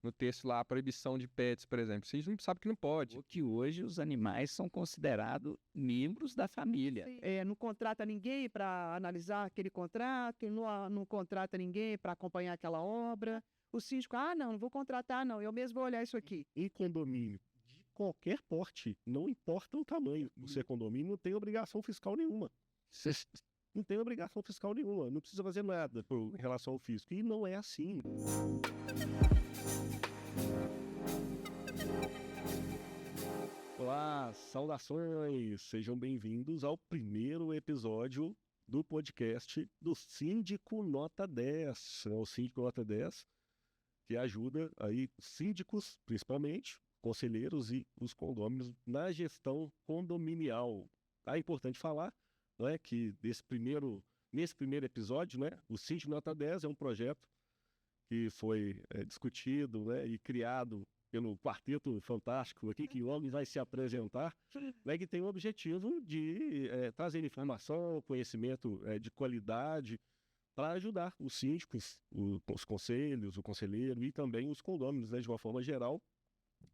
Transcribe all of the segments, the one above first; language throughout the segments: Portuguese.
no texto lá a proibição de pets, por exemplo. A gente não sabe que não pode. Porque hoje os animais são considerados membros da família. Não contrata ninguém para analisar aquele contrato, não contrata ninguém para acompanhar aquela obra. O síndico, não vou contratar não, eu mesmo vou olhar isso aqui. Em condomínio de qualquer porte, não importa o tamanho, o seu condomínio não tem obrigação fiscal nenhuma. Não tem obrigação fiscal nenhuma, não precisa fazer nada em relação ao fisco. E não é assim. Olá, saudações! Sejam bem-vindos ao primeiro episódio do podcast do Síndico Nota 10. É o Síndico Nota 10 que ajuda aí síndicos, principalmente, conselheiros e os condôminos na gestão condominial. É importante falar, né, que nesse primeiro episódio, né, o Síndico Nota 10 é um projeto que foi discutido, né, e criado pelo quarteto fantástico aqui, que logo vai se apresentar, né, que tem o objetivo de trazer informação, conhecimento de qualidade, para ajudar os síndicos, os conselhos, o conselheiro e também os condôminos, né, de uma forma geral,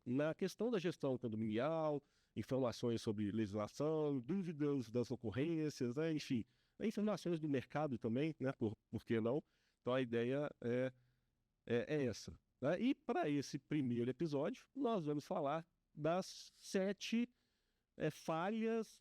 na questão da gestão condominial, informações sobre legislação, dúvidas das ocorrências, né, enfim, informações do mercado também, né, por que não? Então a ideia é essa. Né? E para esse primeiro episódio, nós vamos falar das 7 falhas,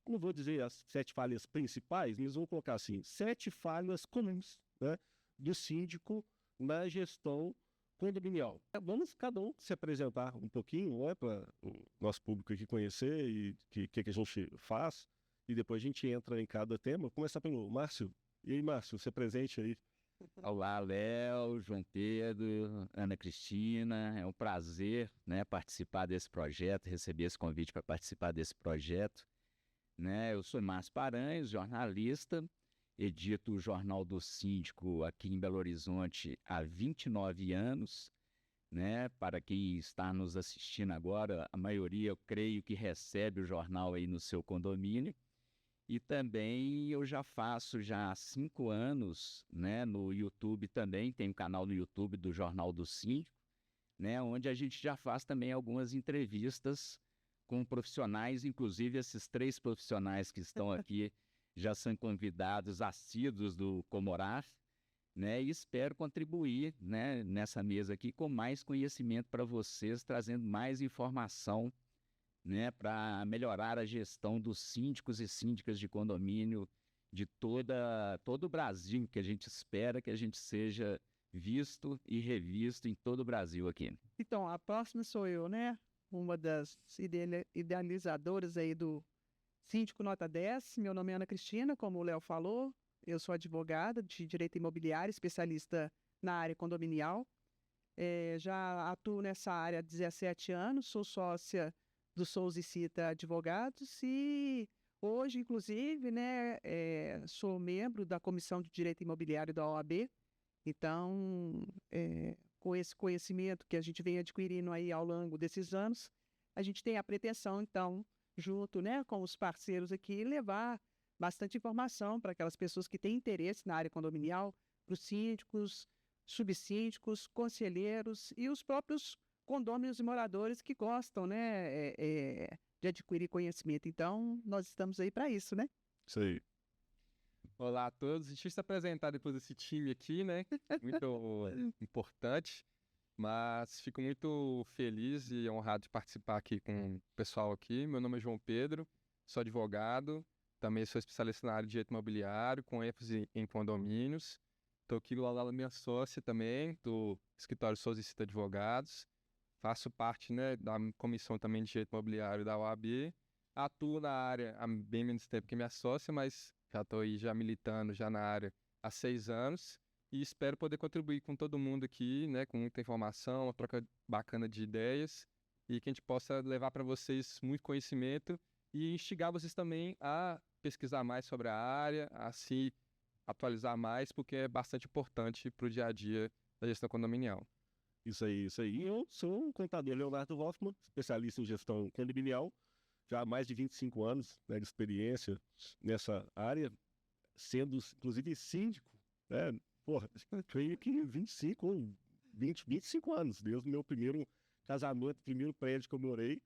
não vou dizer as 7 falhas principais, mas vamos colocar assim, 7 falhas comuns, né, do síndico na gestão condominial. Vamos cada um se apresentar um pouquinho, né, para o nosso público aqui conhecer e o que a gente faz, e depois a gente entra em cada tema. Vou começar pelo Márcio. E aí, Márcio, você presente aí. Olá, Léo, João Pedro, Ana Cristina, é um prazer, né, participar desse projeto, receber esse convite para participar desse projeto. Né? Eu sou Márcio Paranhos, jornalista, edito o Jornal do Síndico aqui em Belo Horizonte há 29 anos. Né? Para quem está nos assistindo agora, a maioria eu creio que recebe o jornal aí no seu condomínio. E também eu já faço há 5 anos, né, no YouTube também, tem um canal no YouTube do Jornal do Síndico, né, onde a gente já faz também algumas entrevistas com profissionais, inclusive esses 3 profissionais que estão aqui já são convidados assíduos do Comoraf, né, e espero contribuir, né, nessa mesa aqui com mais conhecimento para vocês, trazendo mais informação, né, para melhorar a gestão dos síndicos e síndicas de condomínio de todo o Brasil, que a gente espera que a gente seja visto e revisto em todo o Brasil aqui. Então, a próxima sou eu, né? Uma das idealizadoras aí do Síndico Nota 10. Meu nome é Ana Cristina, como o Léo falou. Eu sou advogada de direito imobiliário, especialista na área condominial. Já atuo nessa área há 17 anos, sou sócia do Souza e Cita Advogados e hoje, inclusive, né, sou membro da Comissão de Direito Imobiliário da OAB. Então, com esse conhecimento que a gente vem adquirindo aí ao longo desses anos, a gente tem a pretensão, então, junto, né, com os parceiros aqui, levar bastante informação para aquelas pessoas que têm interesse na área condominial, para os síndicos, subsíndicos, conselheiros e os próprios condôminos e moradores que gostam, né, de adquirir conhecimento. Então, nós estamos aí para isso, né? Isso aí. Olá a todos, deixa eu se apresentar depois desse time aqui, né? Muito importante, mas fico muito feliz e honrado de participar aqui com o pessoal aqui. Meu nome é João Pedro, sou advogado, também sou especialista na área de direito imobiliário, com ênfase em condomínios. Estou aqui do lado da minha sócia também, do escritório Souza e Cita Advogados. Faço parte, né, da comissão também de direito imobiliário da OAB. Atuo na área há bem menos tempo que minha sócia, mas já estou aí já militando já na área há 6 anos e espero poder contribuir com todo mundo aqui, né, com muita informação, uma troca bacana de ideias e que a gente possa levar para vocês muito conhecimento e instigar vocês também a pesquisar mais sobre a área, a se atualizar mais, porque é bastante importante para o dia a dia da gestão condominial. Isso aí, isso aí. Eu sou um contador, Leonardo Hoffman, especialista em gestão condominial, já há mais de 25 anos, né, de experiência nessa área, sendo inclusive síndico, né? Porra, creio que 25 ou 25 anos, desde o meu primeiro casamento, primeiro prédio que eu morei,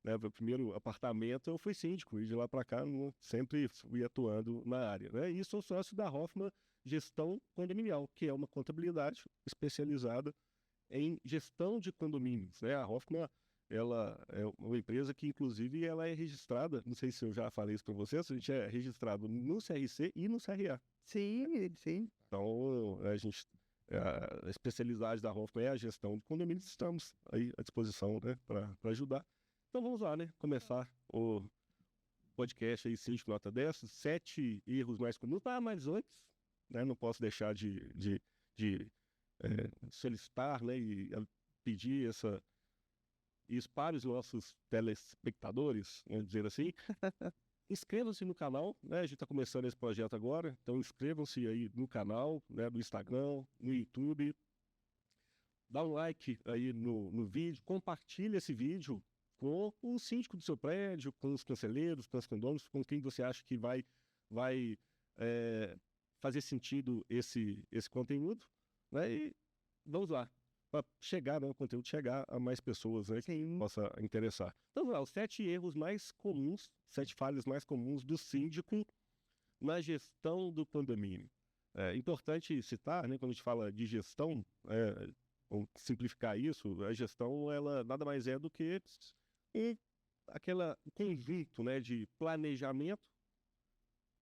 né, o primeiro apartamento, eu fui síndico, e de lá para cá sempre fui atuando na área, né? E sou sócio da Hoffman Gestão Condominial, que é uma contabilidade especializada em gestão de condomínios, né? A Hoffman, ela é uma empresa que, inclusive, ela é registrada, não sei se eu já falei isso para vocês, a gente é registrado no CRC e no CRA. Sim, sim. Então, a especialidade da Hoffman é a gestão de condomínios, estamos aí à disposição, né, para ajudar. Então vamos lá, né, começar o podcast aí, Síndico Nota 10, 7 erros mais comuns, mas antes, né, não posso deixar de solicitar, né, e pedir isso para os nossos telespectadores, vamos dizer assim. Inscrevam-se no canal, né? A gente está começando esse projeto agora, então inscrevam-se aí no canal, né? No Instagram, no YouTube. Dá um like aí no vídeo, compartilhe esse vídeo com o síndico do seu prédio, com os conselheiros, com os condôminos, com quem você acha que vai fazer sentido esse conteúdo, né? E vamos lá, para chegar, né, o conteúdo chegar a mais pessoas, né, que possa interessar. Então, vamos lá, os 7 erros mais comuns, 7 falhas mais comuns do síndico na gestão do condomínio. É importante citar, né, quando a gente fala de gestão, vamos simplificar isso, a gestão, ela nada mais é do que aquele conjunto, né, de planejamento,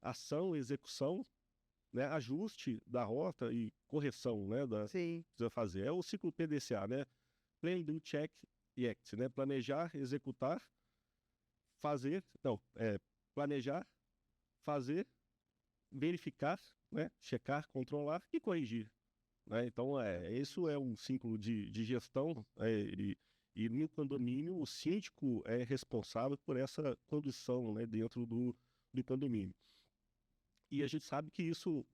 ação, execução, né, ajuste da rota e correção, né, Sim. precisa fazer. É o ciclo PDCA, né? Plan, Do, Check e Act, né? Planejar, executar, fazer, planejar, fazer, verificar, né? Checar, controlar e corrigir, né? Então, isso é um ciclo de gestão, e no condomínio o síndico é responsável por essa condução, né, dentro do condomínio. E a gente sabe que isso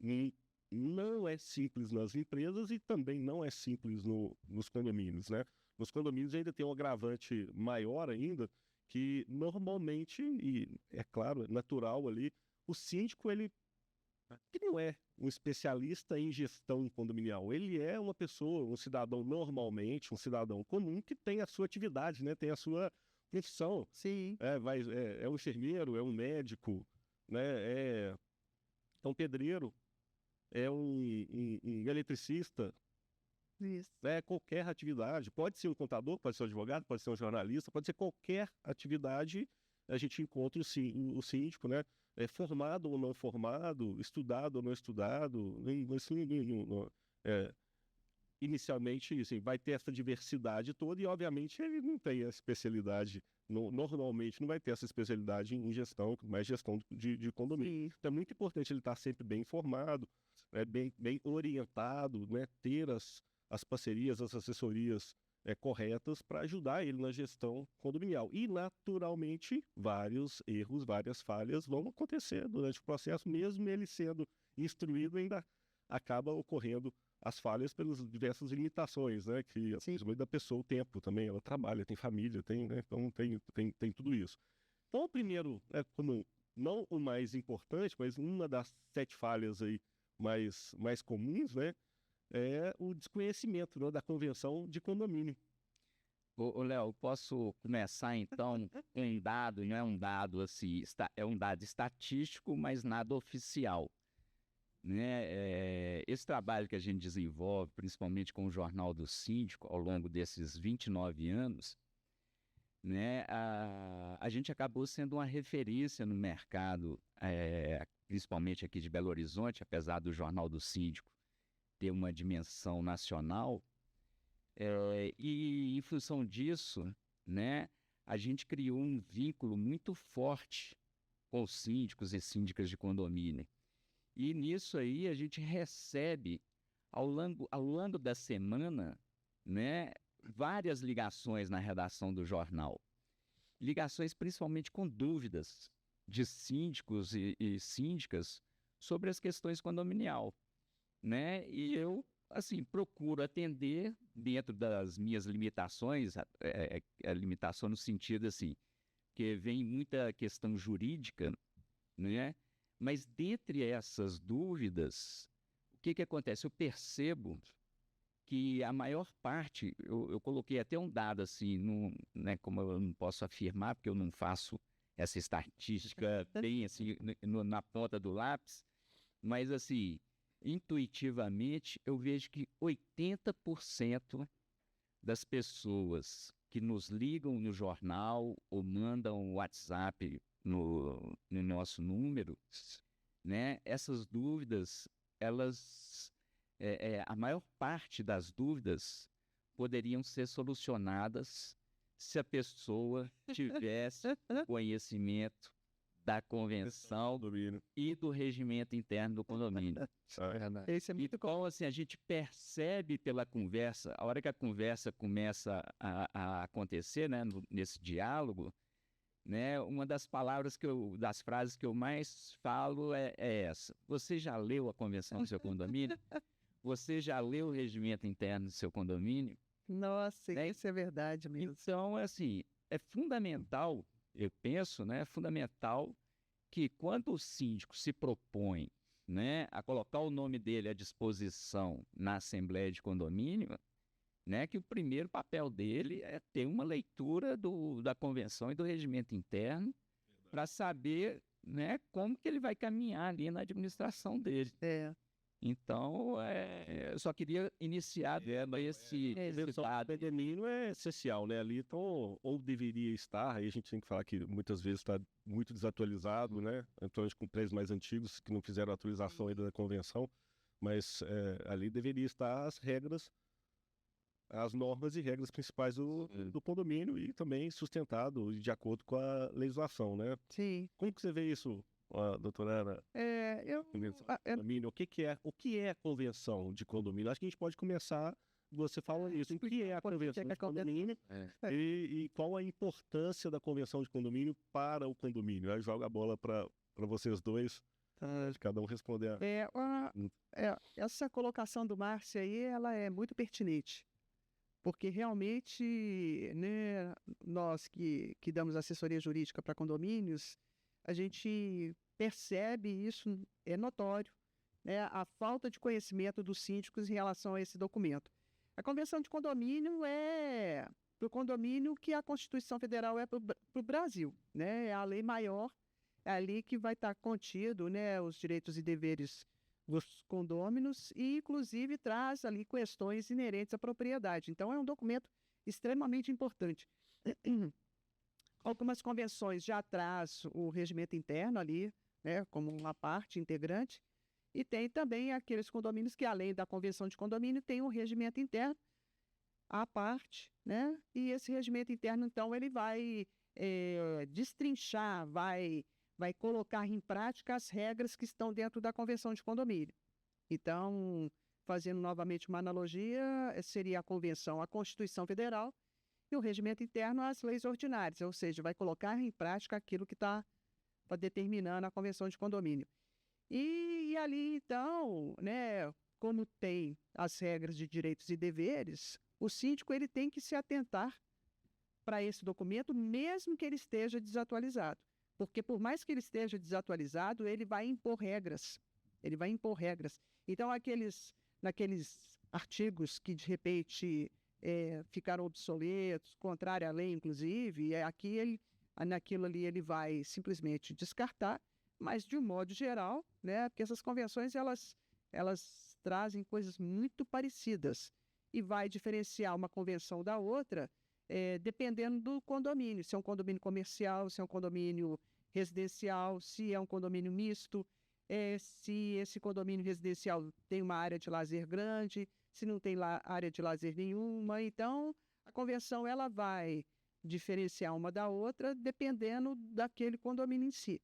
não é simples nas empresas e também não é simples nos condomínios, né? Nos condomínios ainda tem um agravante maior ainda, que normalmente, e é claro, é natural ali, o síndico, ele que não é um especialista em gestão condominial, ele é uma pessoa, um cidadão normalmente, um cidadão comum que tem a sua atividade, né? Tem a sua profissão. Sim. É um enfermeiro, é um médico, né? É um pedreiro, é um eletricista, Isso. qualquer atividade. Pode ser um contador, pode ser um advogado, pode ser um jornalista, pode ser qualquer atividade. A gente encontra o síndico, né? Formado ou não formado, estudado ou não estudado. Inicialmente, assim, vai ter essa diversidade toda e, obviamente, ele não tem a especialidade. Normalmente, não vai ter essa especialidade em gestão, mais gestão de condomínio. Sim. Então, é muito importante ele estar sempre bem informado, bem orientado, né? Ter as parcerias, as assessorias corretas para ajudar ele na gestão condominial. E, naturalmente, vários erros, várias falhas vão acontecer durante o processo, mesmo ele sendo instruído, ainda acaba ocorrendo as falhas pelas diversas limitações, né? Que principalmente da pessoa, o tempo também, ela trabalha, tem família, né? Então tem tudo isso. Então, o primeiro, como não o mais importante, mas uma das 7 falhas aí mais comuns, né? É o desconhecimento, né, da convenção de condomínio. Ô, Léo, posso começar então com um dado, não é um dado assim, é um dado estatístico, mas nada oficial, né? Esse trabalho que a gente desenvolve, principalmente com o Jornal do Síndico, ao longo desses 29 anos, né, a gente acabou sendo uma referência no mercado, principalmente aqui de Belo Horizonte, apesar do Jornal do Síndico ter uma dimensão nacional, e em função disso, né, a gente criou um vínculo muito forte com os síndicos e síndicas de condomínio. E nisso aí a gente recebe, ao longo da semana, né, várias ligações na redação do jornal. Ligações principalmente com dúvidas de síndicos e síndicas sobre as questões condominial, né? E eu, assim, procuro atender dentro das minhas limitações, a limitação no sentido, assim, que vem muita questão jurídica, né? Mas dentre essas dúvidas, o que acontece? Eu percebo que a maior parte, eu coloquei até um dado assim, né, como eu não posso afirmar, porque eu não faço essa estatística bem assim na ponta do lápis, mas assim, intuitivamente eu vejo que 80% das pessoas que nos ligam no jornal ou mandam um WhatsApp no nosso número, né, essas dúvidas, elas, a maior parte das dúvidas poderiam ser solucionadas se a pessoa tivesse conhecimento da convenção e do regimento interno do condomínio. Esse é muito Então, assim, a gente percebe pela conversa, a hora que a conversa começa a acontecer, né, nesse diálogo, né, uma das das frases que eu mais falo é essa: você já leu a convenção do seu condomínio? Você já leu o regimento interno do seu condomínio? Nossa, Né? isso é verdade mesmo. Então, assim, é fundamental, eu penso, né, é fundamental que quando o síndico se propõe, né, a colocar o nome dele à disposição na Assembleia de Condomínio, né, que o primeiro papel dele é ter uma leitura da convenção e do regimento interno para saber, né, como que ele vai caminhar ali na administração dele. É. Então, eu só queria iniciar esse dado. O condomínio é essencial, né? Ali, então, ou deveria estar, aí a gente tem que falar que muitas vezes está muito desatualizado, né? Então, com prédios mais antigos que não fizeram a atualização ainda da convenção, mas ali deveria estar as regras, as normas e regras principais do condomínio e também sustentado de acordo com a legislação, né? Sim. Como que você vê isso, doutora Ana? Condomínio, o que é a convenção de condomínio? Acho que a gente pode começar você falando isso. O que é a convenção de condomínio e qual a importância da convenção de condomínio para o condomínio? Aí joga a bola para vocês dois, cada um responder. Essa colocação do Márcio aí, ela é muito pertinente. Porque realmente, né, nós que damos assessoria jurídica para condomínios, a gente percebe isso, é notório, né, a falta de conhecimento dos síndicos em relação a esse documento. A Convenção de Condomínio é para o condomínio que a Constituição Federal é para o Brasil, né, é a lei maior, é ali que vai estar contido, né, os direitos e deveres dos condôminos e, inclusive, traz ali questões inerentes à propriedade. Então, é um documento extremamente importante. Algumas convenções já traz o regimento interno ali, né, como uma parte integrante, e tem também aqueles condomínios que, além da convenção de condomínio, tem um regimento interno à parte, né, e esse regimento interno, então, ele vai destrinchar, vai colocar em prática as regras que estão dentro da convenção de condomínio. Então, fazendo novamente uma analogia, seria a convenção, a Constituição Federal, e o regimento interno, as leis ordinárias, ou seja, vai colocar em prática aquilo que está determinando a convenção de condomínio. E ali, então, né, como tem as regras de direitos e deveres, o síndico ele tem que se atentar para esse documento, mesmo que ele esteja desatualizado. Porque por mais que ele esteja desatualizado, ele vai impor regras. Ele vai impor regras. Então, naqueles artigos que, de repente, ficaram obsoletos, contrário à lei, inclusive, naquilo ali ele vai simplesmente descartar, mas, de um modo geral, né, porque essas convenções, elas trazem coisas muito parecidas e vai diferenciar uma convenção da outra, dependendo do condomínio, se é um condomínio comercial, se é um condomínio residencial, se é um condomínio misto, se esse condomínio residencial tem uma área de lazer grande, se não tem área de lazer nenhuma. Então, a convenção ela vai diferenciar uma da outra dependendo daquele condomínio em si.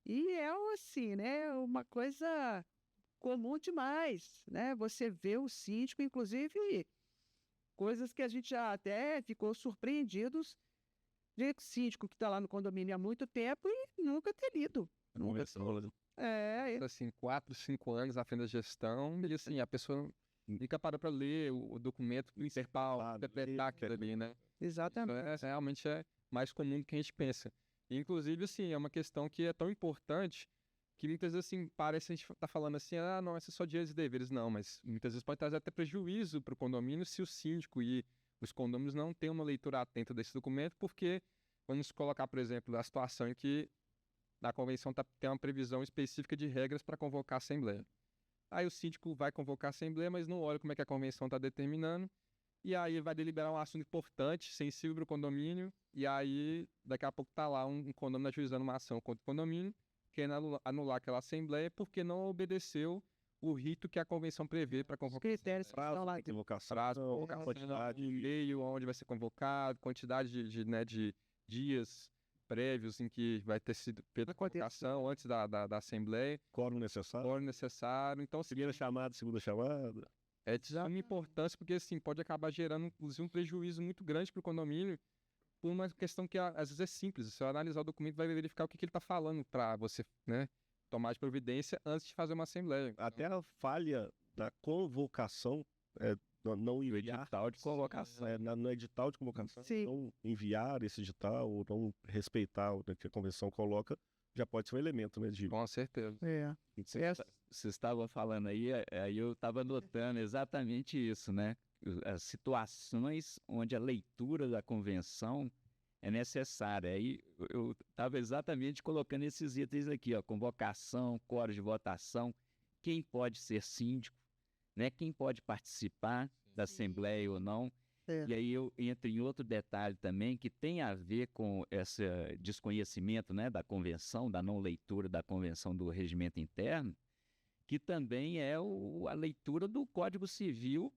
E é assim, né, uma coisa comum demais, né? Você vê o síndico, inclusive, coisas que a gente já até ficou surpreendidos de síndico que está lá no condomínio há muito tempo e nunca ter lido. Assim, 4, 5 anos à frente da gestão, e assim, a pessoa nunca parou para ler o documento principal, interpretar aquilo ali, né? Exatamente. Isso realmente é mais comum do que a gente pensa. E, inclusive, assim, é uma questão que é tão importante que muitas vezes, assim, parece que a gente tá falando assim, ah, não, esse é só direitos e deveres. Não, mas muitas vezes pode trazer até prejuízo para o condomínio se o síndico e os condôminos não têm uma leitura atenta desse documento, porque vamos colocar, por exemplo, a situação em que na convenção tem uma previsão específica de regras para convocar a assembleia. Aí o síndico vai convocar a assembleia, mas não olha como é que a convenção está determinando, e aí ele vai deliberar um assunto importante, sensível para o condomínio, e aí daqui a pouco está lá um condomínio ajuizando uma ação contra o condomínio, querendo anular aquela assembleia porque não obedeceu o rito que a convenção prevê para Os convocar. critérios que estão lá. Convocação, Quantidade, quantidade. meio onde vai ser convocado, quantidade de dias prévios em que vai ter sido feita a convocação antes da assembleia, Quórum necessário. for necessário. Então, assim, Primeira chamada, segunda chamada. é de suma importância, porque assim, pode acabar gerando, inclusive, um prejuízo muito grande para o condomínio, por uma questão que às vezes é simples. Se você analisar o documento, vai verificar o que ele está falando para você, né, tomar de providência antes de fazer uma assembleia. Até a falha da convocação, não enviar Edital de convocação. no edital de convocação, Sim. não enviar esse edital, ou não respeitar o que a convenção coloca, já pode ser um elemento, né, de... Com certeza. É. Vocês estavam falando aí eu estava notando exatamente isso, né? As situações onde a leitura da convenção é necessária. Aí eu estava exatamente colocando esses itens aqui, ó, convocação, quórum de votação, quem pode ser síndico, né? Quem pode participar da assembleia ou não. É. E aí eu entro em outro detalhe também que tem a ver com esse desconhecimento, né, da convenção, da não leitura da convenção do regimento interno, que também é a leitura do Código Civil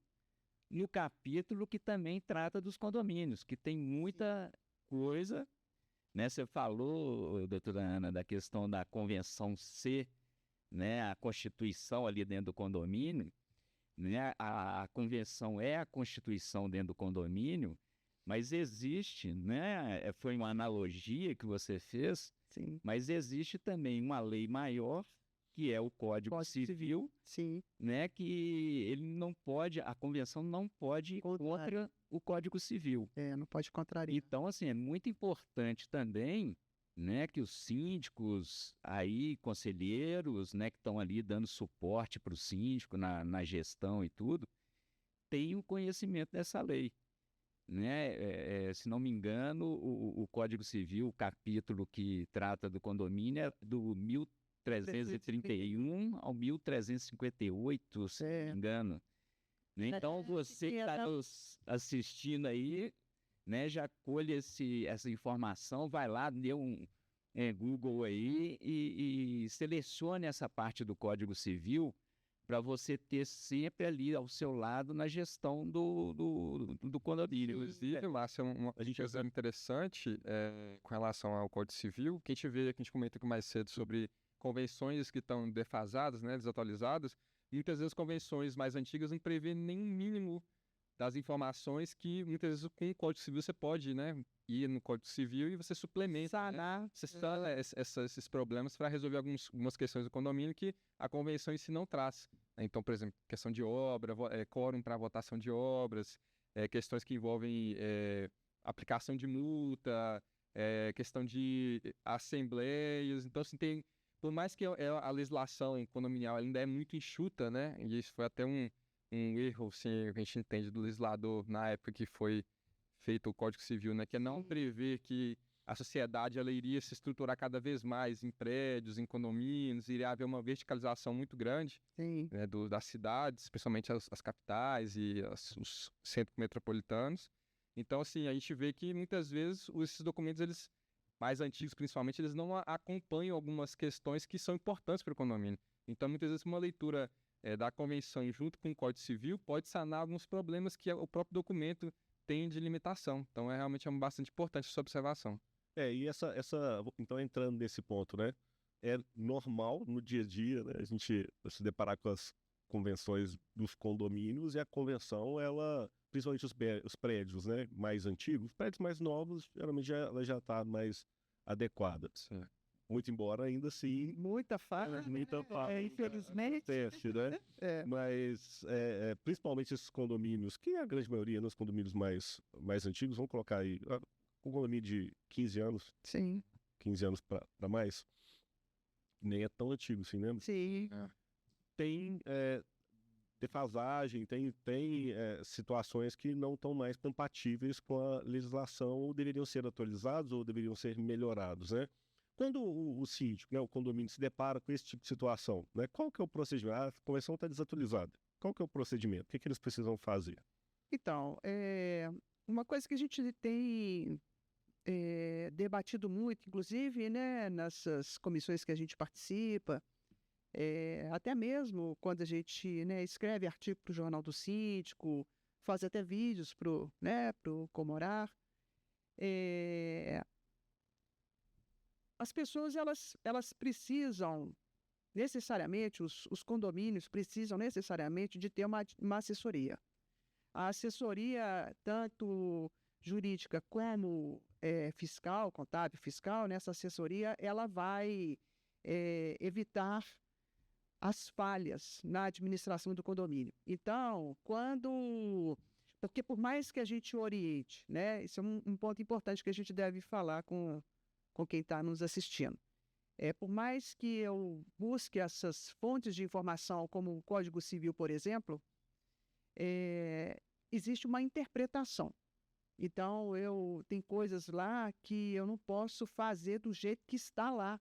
no capítulo que também trata dos condomínios, que tem muita coisa, né? Você falou, doutora Ana, da questão da convenção ser, né, a constituição ali dentro do condomínio, né? A convenção é a constituição dentro do condomínio, mas existe, né? Foi uma analogia que você fez, Sim. mas existe também uma lei maior, que é o Código Civil, Sim. né? Que ele não pode, a convenção não pode ir contra o Código Civil. Não pode contrariar. Então, assim, é muito importante também, né, que os síndicos aí, conselheiros, né, que estão ali dando suporte para o síndico na gestão e tudo, tenham conhecimento dessa lei, né? Se não me engano, o Código Civil, o capítulo que trata do condomínio é do 1331 ao 1358, se não me engano. Então, você que está nos assistindo aí, né, já colhe essa informação, vai lá, dê um Google aí e selecione essa parte do Código Civil para você ter sempre ali ao seu lado na gestão do condomínio. Inclusive, Márcia, uma coisa interessante com relação ao Código Civil, que a gente vê, que a gente comenta aqui mais cedo sobre convenções que estão defasadas, né, desatualizadas, muitas vezes convenções mais antigas não prevê nem o mínimo das informações que muitas vezes com o Código Civil você pode, né, ir no Código Civil e você suplementa, sanar, né, você sana esses problemas para resolver algumas questões do condomínio que a convenção em si não traz. Então, por exemplo, questão de obra, quórum para votação de obras, questões que envolvem aplicação de multa, questão de assembleias. Então, assim, por mais que a legislação condominial ainda é muito enxuta, né, e isso foi até um erro, assim, que a gente entende do legislador na época que foi feito o Código Civil, né, que é não prever que a sociedade ela iria se estruturar cada vez mais em prédios, em condomínios, iria haver uma verticalização muito grande, né, das cidades, principalmente as capitais e os centros metropolitanos. Então, assim, a gente vê que muitas vezes esses documentos, eles mais antigos principalmente, eles não acompanham algumas questões que são importantes para o condomínio. Então, muitas vezes, uma leitura da convenção junto com o Código Civil pode sanar alguns problemas que o próprio documento tem de limitação. Então, realmente bastante importante essa observação. E então, entrando nesse ponto, né? É normal no dia a dia, né, a gente se deparar com as convenções dos condomínios, e a convenção, ela, principalmente os prédios, né, mais antigos, os prédios mais novos, geralmente ela já está mais adequada. Sim. Muito embora ainda assim... Muita falha. Infelizmente. Teste, né? Mas, principalmente esses condomínios, que a grande maioria, nos condomínios mais antigos, vamos colocar aí, um condomínio de 15 anos, Sim. 15 anos para mais, nem é tão antigo assim, né? Sim. Tem defasagem, tem situações que não estão mais compatíveis com a legislação, ou deveriam ser atualizados, ou deveriam ser melhorados, né? Quando o síndico, né, o condomínio, se depara com esse tipo de situação, né, qual que é o procedimento? A convenção está desatualizada. Qual que é o procedimento? O que eles precisam fazer? Então, uma coisa que a gente tem debatido muito, inclusive, né, nessas comissões que a gente participa, até mesmo quando a gente, né, escreve artigo para o Jornal do Síndico, faz até vídeos para o, né, pro Comorar, as pessoas elas precisam necessariamente, os condomínios precisam necessariamente de ter uma assessoria. A assessoria, tanto jurídica como fiscal, contábil, fiscal, nessa assessoria, ela vai evitar as falhas na administração do condomínio. Então, porque por mais que a gente oriente, né, isso é um ponto importante que a gente deve falar com quem está nos assistindo. Por mais que eu busque essas fontes de informação, como o Código Civil, por exemplo, existe uma interpretação. Então, tem coisas lá que eu não posso fazer do jeito que está lá,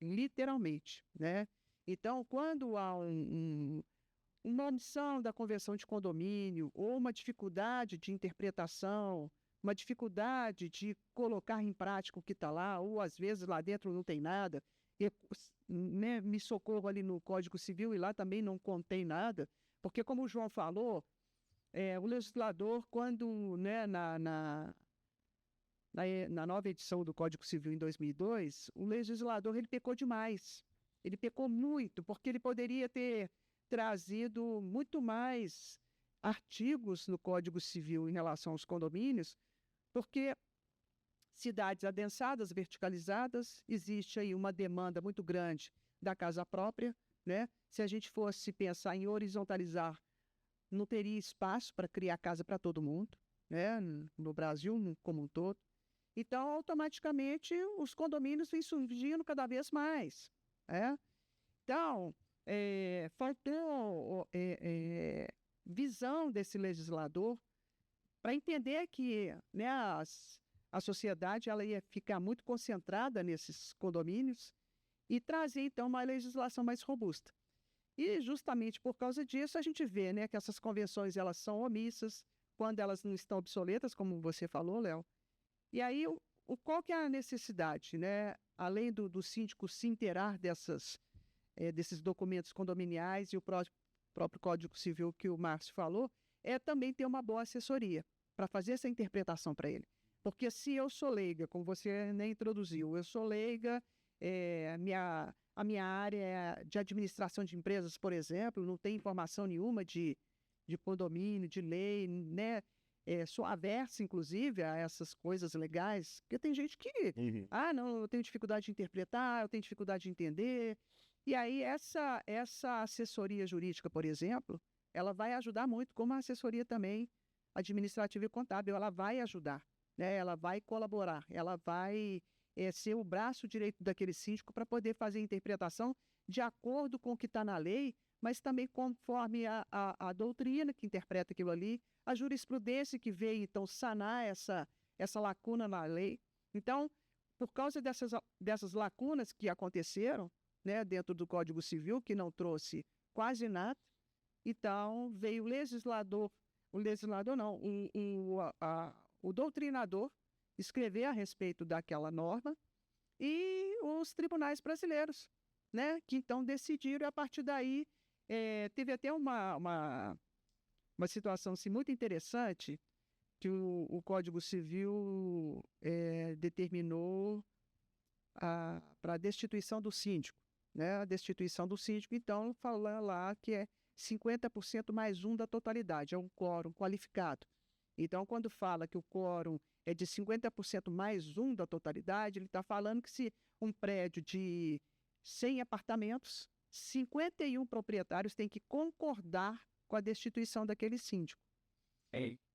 literalmente, né? Então, quando há uma omissão da convenção de condomínio ou uma dificuldade de interpretação, uma dificuldade de colocar em prática o que está lá, ou às vezes lá dentro não tem nada, né, me socorro ali no Código Civil e lá também não contém nada, porque como o João falou, o legislador, quando, né, na nova edição do Código Civil em 2002, o legislador ele pecou demais. Ele pecou muito, porque ele poderia ter trazido muito mais artigos no Código Civil em relação aos condomínios, porque cidades adensadas, verticalizadas, existe aí uma demanda muito grande da casa própria, né? Se a gente fosse pensar em horizontalizar, não teria espaço para criar casa para todo mundo, né? No Brasil como um todo. Então, automaticamente, os condomínios vêm surgindo cada vez mais. Então, faltou visão desse legislador para entender que, né, a sociedade ela ia ficar muito concentrada nesses condomínios e trazer, então, uma legislação mais robusta. E, justamente por causa disso, a gente vê, né, que essas convenções elas são omissas quando elas não estão obsoletas, como você falou, Léo. E aí, qual que é a necessidade, né? Além do síndico se inteirar desses documentos condominiais e o próprio Código Civil que o Márcio falou, também ter uma boa assessoria para fazer essa interpretação para ele. Porque se eu sou leiga, como você nem introduziu, eu sou leiga, a minha área de administração de empresas, por exemplo, não tem informação nenhuma de condomínio, de lei, né? Sou aversa, inclusive, a essas coisas legais, porque tem gente que, não, eu tenho dificuldade de interpretar, eu tenho dificuldade de entender. E aí, essa assessoria jurídica, por exemplo, ela vai ajudar muito, como a assessoria também administrativa e contábil, ela vai ajudar, né? Ela vai colaborar, ela vai ser o braço direito daquele síndico para poder fazer a interpretação de acordo com o que está na lei, mas também conforme a doutrina que interpreta aquilo ali, a jurisprudência que veio, então, sanar essa lacuna na lei. Então, por causa dessas lacunas que aconteceram, né, dentro do Código Civil, que não trouxe quase nada, então veio o doutrinador escrever a respeito daquela norma e os tribunais brasileiros, né, que então decidiram, e a partir daí teve até uma situação assim, muito interessante, que o Código Civil determinou para a destituição do síndico, né? A destituição do síndico, então, fala lá que é 50% mais um da totalidade, é um quórum qualificado. Então, quando fala que o quórum é de 50% mais um da totalidade, ele está falando que se um prédio de 100 apartamentos, 51 proprietários têm que concordar com a destituição daquele síndico.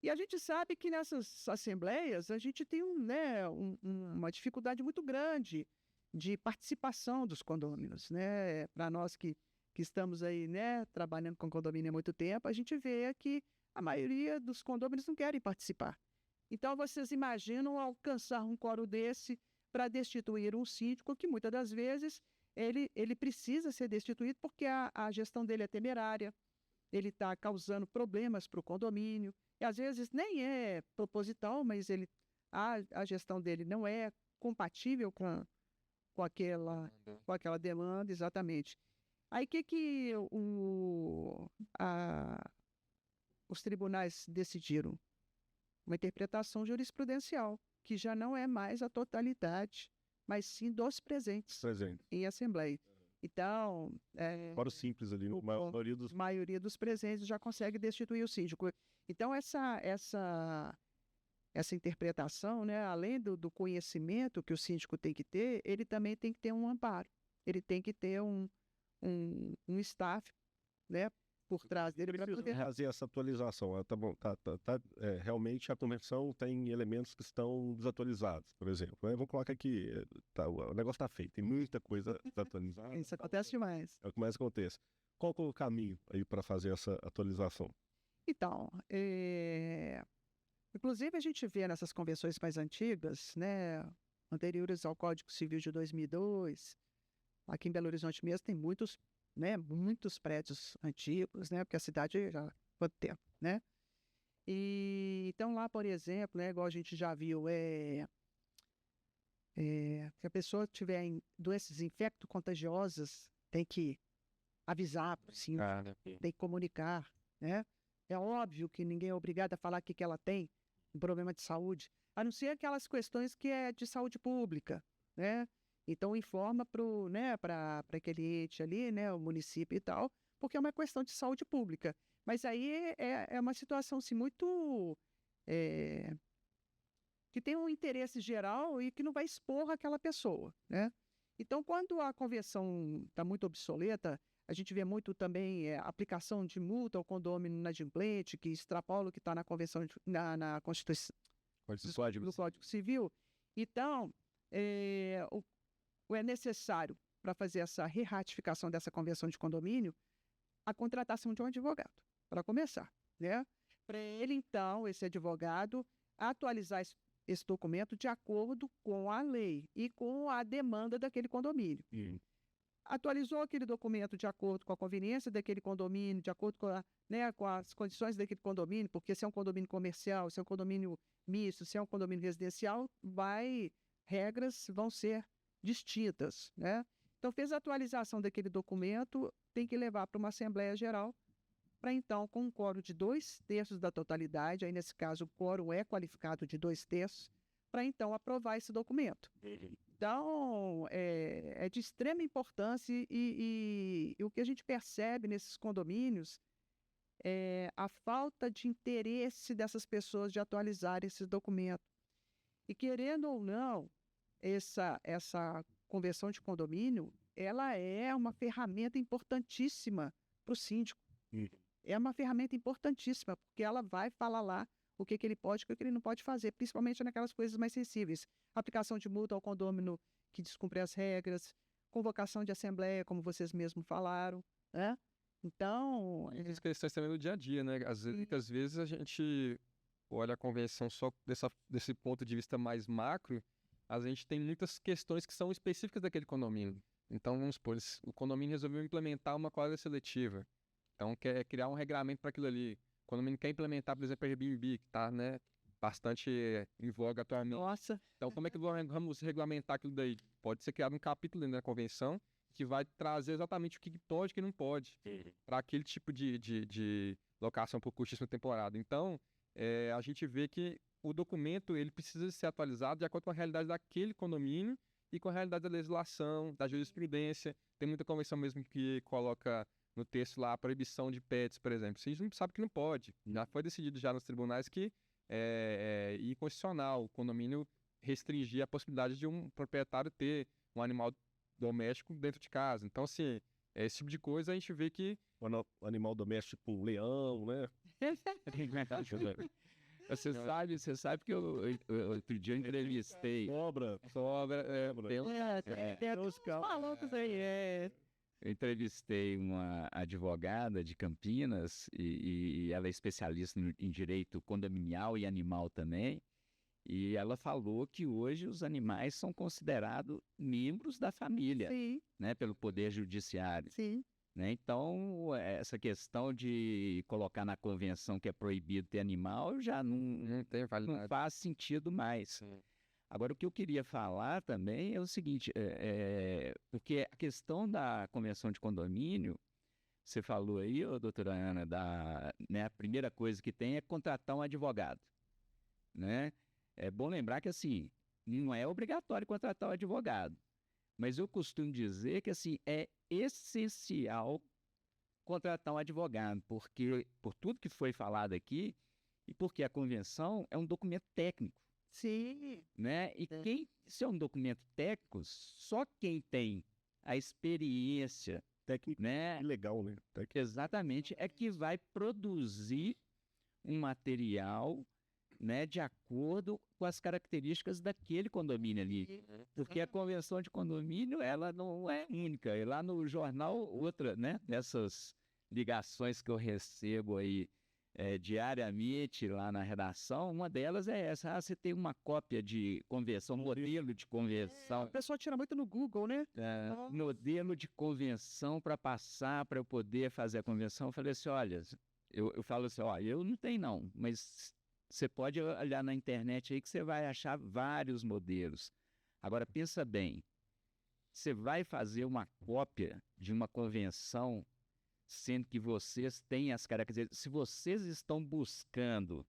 E a gente sabe que nessas assembleias a gente tem uma dificuldade muito grande de participação dos condôminos, né? Para nós que estamos aí, né, trabalhando com condomínio há muito tempo, a gente vê que a maioria dos condôminos não querem participar. Então, vocês imaginam alcançar um quórum desse para destituir um síndico que, muitas das vezes, ele precisa ser destituído porque a gestão dele é temerária, ele está causando problemas para o condomínio, e às vezes nem é proposital, mas a gestão dele não é compatível com aquela demanda, exatamente. Aí, o que os tribunais decidiram? Uma interpretação jurisprudencial, que já não é mais a totalidade, mas sim dos presentes em assembleia. Então, Fora o simples ali, a maioria dos presentes já consegue destituir o síndico. Então, essa interpretação, né, além do conhecimento que o síndico tem que ter, ele também tem que ter um amparo. Ele tem que ter um staff, né, por trás dele para poder fazer essa atualização. Tá bom, realmente a convenção tem elementos que estão desatualizados, por exemplo. Vamos colocar aqui, o negócio está feito, tem muita coisa desatualizada. Isso acontece demais. É o que mais acontece. Qual é o caminho aí para fazer essa atualização? Então, inclusive a gente vê nessas convenções mais antigas, né, anteriores ao Código Civil de 2002, aqui em Belo Horizonte mesmo tem muitos prédios antigos, né? Porque a cidade já há quanto tempo, né? E então lá, por exemplo, né, igual a gente já viu, se a pessoa tiver doenças infecto-contagiosas, tem que avisar para o síndico, tem que comunicar, né? É óbvio que ninguém é obrigado a falar que ela tem um problema de saúde, a não ser aquelas questões que é de saúde pública, né? Então, informa para aquele ente ali, né, o município e tal, porque é uma questão de saúde pública. Mas aí é uma situação assim, muito... que tem um interesse geral e que não vai expor aquela pessoa, né? Então, quando a convenção está muito obsoleta, a gente vê muito também aplicação de multa ao condômino inadimplente, que extrapola o que está na convenção, na Constituição, do Código Civil. Então, é necessário, para fazer essa re-ratificação dessa convenção de condomínio, a contratação de um advogado, para começar, né? Para ele, então, esse advogado, atualizar esse documento de acordo com a lei e com a demanda daquele condomínio. Atualizou aquele documento de acordo com a conveniência daquele condomínio, de acordo com as condições daquele condomínio, porque se é um condomínio comercial, se é um condomínio misto, se é um condomínio residencial, regras vão ser distintas, né? Então, fez a atualização daquele documento, tem que levar para uma Assembleia Geral, para então, com um quórum de 2/3 da totalidade, aí nesse caso o quórum é qualificado de 2/3, para então aprovar esse documento. Então, é de extrema importância e o que a gente percebe nesses condomínios é a falta de interesse dessas pessoas de atualizar esse documento. E querendo ou não, essa convenção de condomínio, ela é uma ferramenta importantíssima para o síndico. É uma ferramenta importantíssima, porque ela vai falar lá o que ele pode e o que ele não pode fazer, principalmente naquelas coisas mais sensíveis. Aplicação de multa ao condômino que descumpre as regras, convocação de assembleia, como vocês mesmos falaram, né? Então... As questões também do dia a dia, né? Às vezes a gente olha a convenção só desse ponto de vista mais macro, a gente tem muitas questões que são específicas daquele condomínio. Então, vamos supor, o condomínio resolveu implementar uma coleta seletiva. Então, quer criar um regramento para aquilo ali. O condomínio quer implementar, por exemplo, a Airbnb, que está, né, bastante em voga atualmente. Nossa! Então, como é que vamos regulamentar aquilo daí? Pode ser criado um capítulo dentro da convenção que vai trazer exatamente o que pode e o que não pode para aquele tipo de locação por curtíssima temporada. Então, a gente vê que o documento ele precisa ser atualizado de acordo com a realidade daquele condomínio e com a realidade da legislação, da jurisprudência. Tem muita convenção mesmo que coloca no texto lá a proibição de pets, por exemplo. A gente não sabe que não pode. Já foi decidido já nos tribunais que é inconstitucional o condomínio restringir a possibilidade de um proprietário ter um animal doméstico dentro de casa. Então, assim, esse tipo de coisa a gente vê que... O animal doméstico, tipo um leão, né? Você sabe que outro dia eu entrevistei. Sobra. Tem uns malucos aí, Eu entrevistei uma advogada de Campinas e ela é especialista em direito condominial e animal também. E ela falou que hoje os animais são considerados membros da família, Sim, né, pelo Poder Judiciário. sim. Né? Então, essa questão de colocar na convenção que é proibido ter animal já Não tem não validade. faz sentido mais. Sim. Agora, o que eu queria falar também é o seguinte, porque a questão da convenção de condomínio, você falou aí, ô, doutora Ana, né, a primeira coisa que tem é contratar um advogado, né? É bom lembrar que, assim, não é obrigatório contratar um advogado, mas eu costumo dizer que, assim, é essencial contratar um advogado, porque por tudo que foi falado aqui e porque a convenção é um documento técnico, Sim, né? E É. se é um documento técnico, só quem tem a experiência, Técnico né? e legal, né? Exatamente, é que vai produzir um material, né, de acordo com as características daquele condomínio ali. Porque a convenção de condomínio, ela não é única. E lá no jornal, outra, né, dessas ligações que eu recebo aí diariamente lá na redação, uma delas é essa. Ah, você tem uma cópia de convenção, modelo de a convenção, pessoa tira muito no Google, né? modelo de convenção para passar, para eu poder fazer a convenção. Eu falei assim, olha, eu falo assim, ó, eu não tenho não, mas você pode olhar na internet aí que você vai achar vários modelos. Agora, pensa bem, você vai fazer uma cópia de uma convenção, sendo que vocês têm as características. Se vocês estão buscando,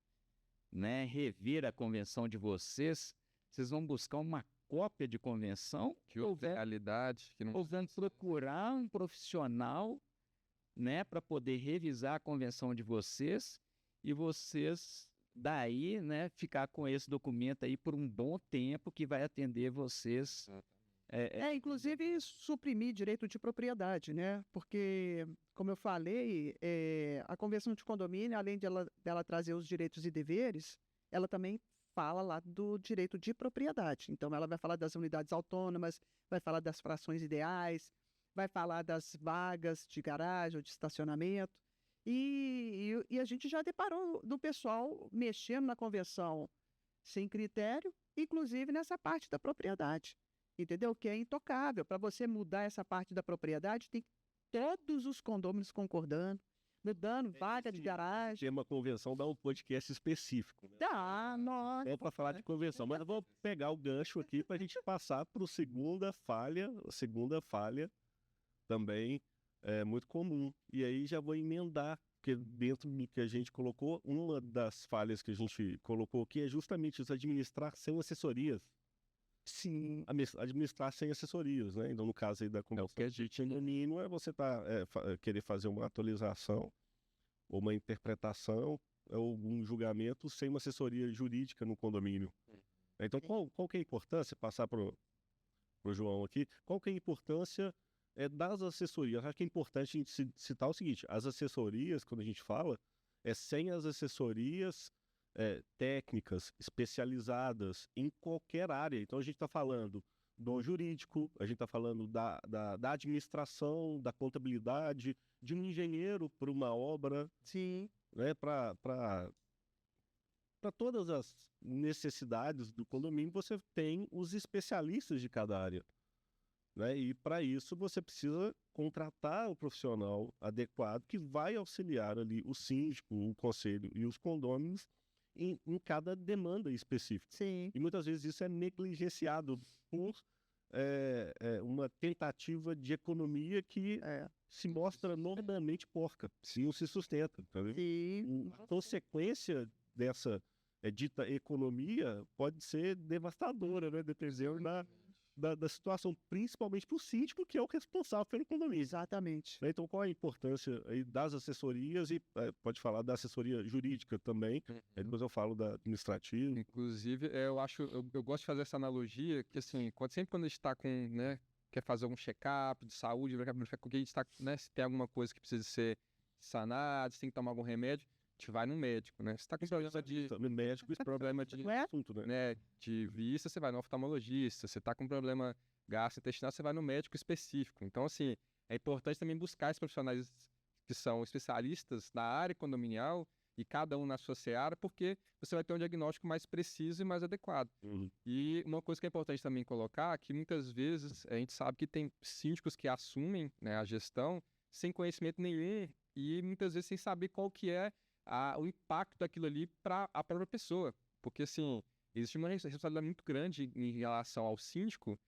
né, rever a convenção de vocês vão buscar uma cópia de convenção Que outra realidade, que não... ou vão procurar um profissional, né, para poder revisar a convenção de vocês e vocês daí, né, ficar com esse documento aí por um bom tempo que vai atender vocês. Inclusive suprimir direito de propriedade, né? Porque, como eu falei, a convenção de condomínio, além dela trazer os direitos e deveres, ela também fala lá do direito de propriedade. Então, ela vai falar das unidades autônomas, vai falar das frações ideais, vai falar das vagas de garagem ou de estacionamento. E a gente já deparou do pessoal mexendo na convenção sem critério, inclusive nessa parte da propriedade. Entendeu? Que é intocável. Para você mudar essa parte da propriedade, tem todos os condôminos concordando, mudando vaga de garagem. Tema convenção dá um podcast específico, né? Dá, nossa. É para falar de convenção, mas eu vou pegar o gancho aqui para a gente passar para a segunda falha. A segunda falha também é muito comum. E aí já vou emendar, porque dentro do que a gente colocou, uma das falhas que a gente colocou aqui é justamente isso, administrar sem assessorias. Sim. Administrar sem assessorias, né? Então, no caso aí da convenção de condomínio, é você querer fazer uma atualização ou uma interpretação ou um julgamento sem uma assessoria jurídica no condomínio. Então, qual que é a importância, passar para o João aqui, qual que é a importância das assessorias? Acho que é importante a gente citar o seguinte, as assessorias, quando a gente fala, sem as assessorias técnicas, especializadas em qualquer área. Então, a gente está falando do jurídico, a gente está falando da administração, da contabilidade, de um engenheiro para uma obra, Sim. né, para todas as necessidades do condomínio, você tem os especialistas de cada área. Né? E para isso você precisa contratar o profissional adequado que vai auxiliar ali o síndico, o conselho e os condôminos em cada demanda específica. Sim. E muitas vezes isso é negligenciado por uma tentativa de economia que se mostra normalmente porca, se não se sustenta. Tá vendo? Sim. A consequência dessa dita economia pode ser devastadora, né? Dependendo da situação, principalmente para o síndico, que é o responsável pelo condomínio. Exatamente. Então, qual a importância aí das assessorias e pode falar da assessoria jurídica também, depois eu falo da administrativa. Inclusive, eu gosto de fazer essa analogia, que assim, sempre quando a gente está com, né, quer fazer um check-up de saúde, porque a gente está, né, se tem alguma coisa que precisa ser sanada, se tem que tomar algum remédio, gente vai no médico, né? Você está com problema de Exame médico, problema de, Não é? assunto, né? né, de vista, você vai no oftalmologista. Você está com problema gastrointestinal, você vai no médico específico. Então, assim, é importante também buscar esses profissionais que são especialistas na área condominial e cada um na sua seara, porque você vai ter um diagnóstico mais preciso e mais adequado. Uhum. E uma coisa que é importante também colocar é que muitas vezes a gente sabe que tem síndicos que assumem, né, a gestão sem conhecimento nenhum e muitas vezes sem saber qual que é o impacto daquilo ali para a própria pessoa. Porque, assim, existe uma responsabilidade muito grande em relação ao síndico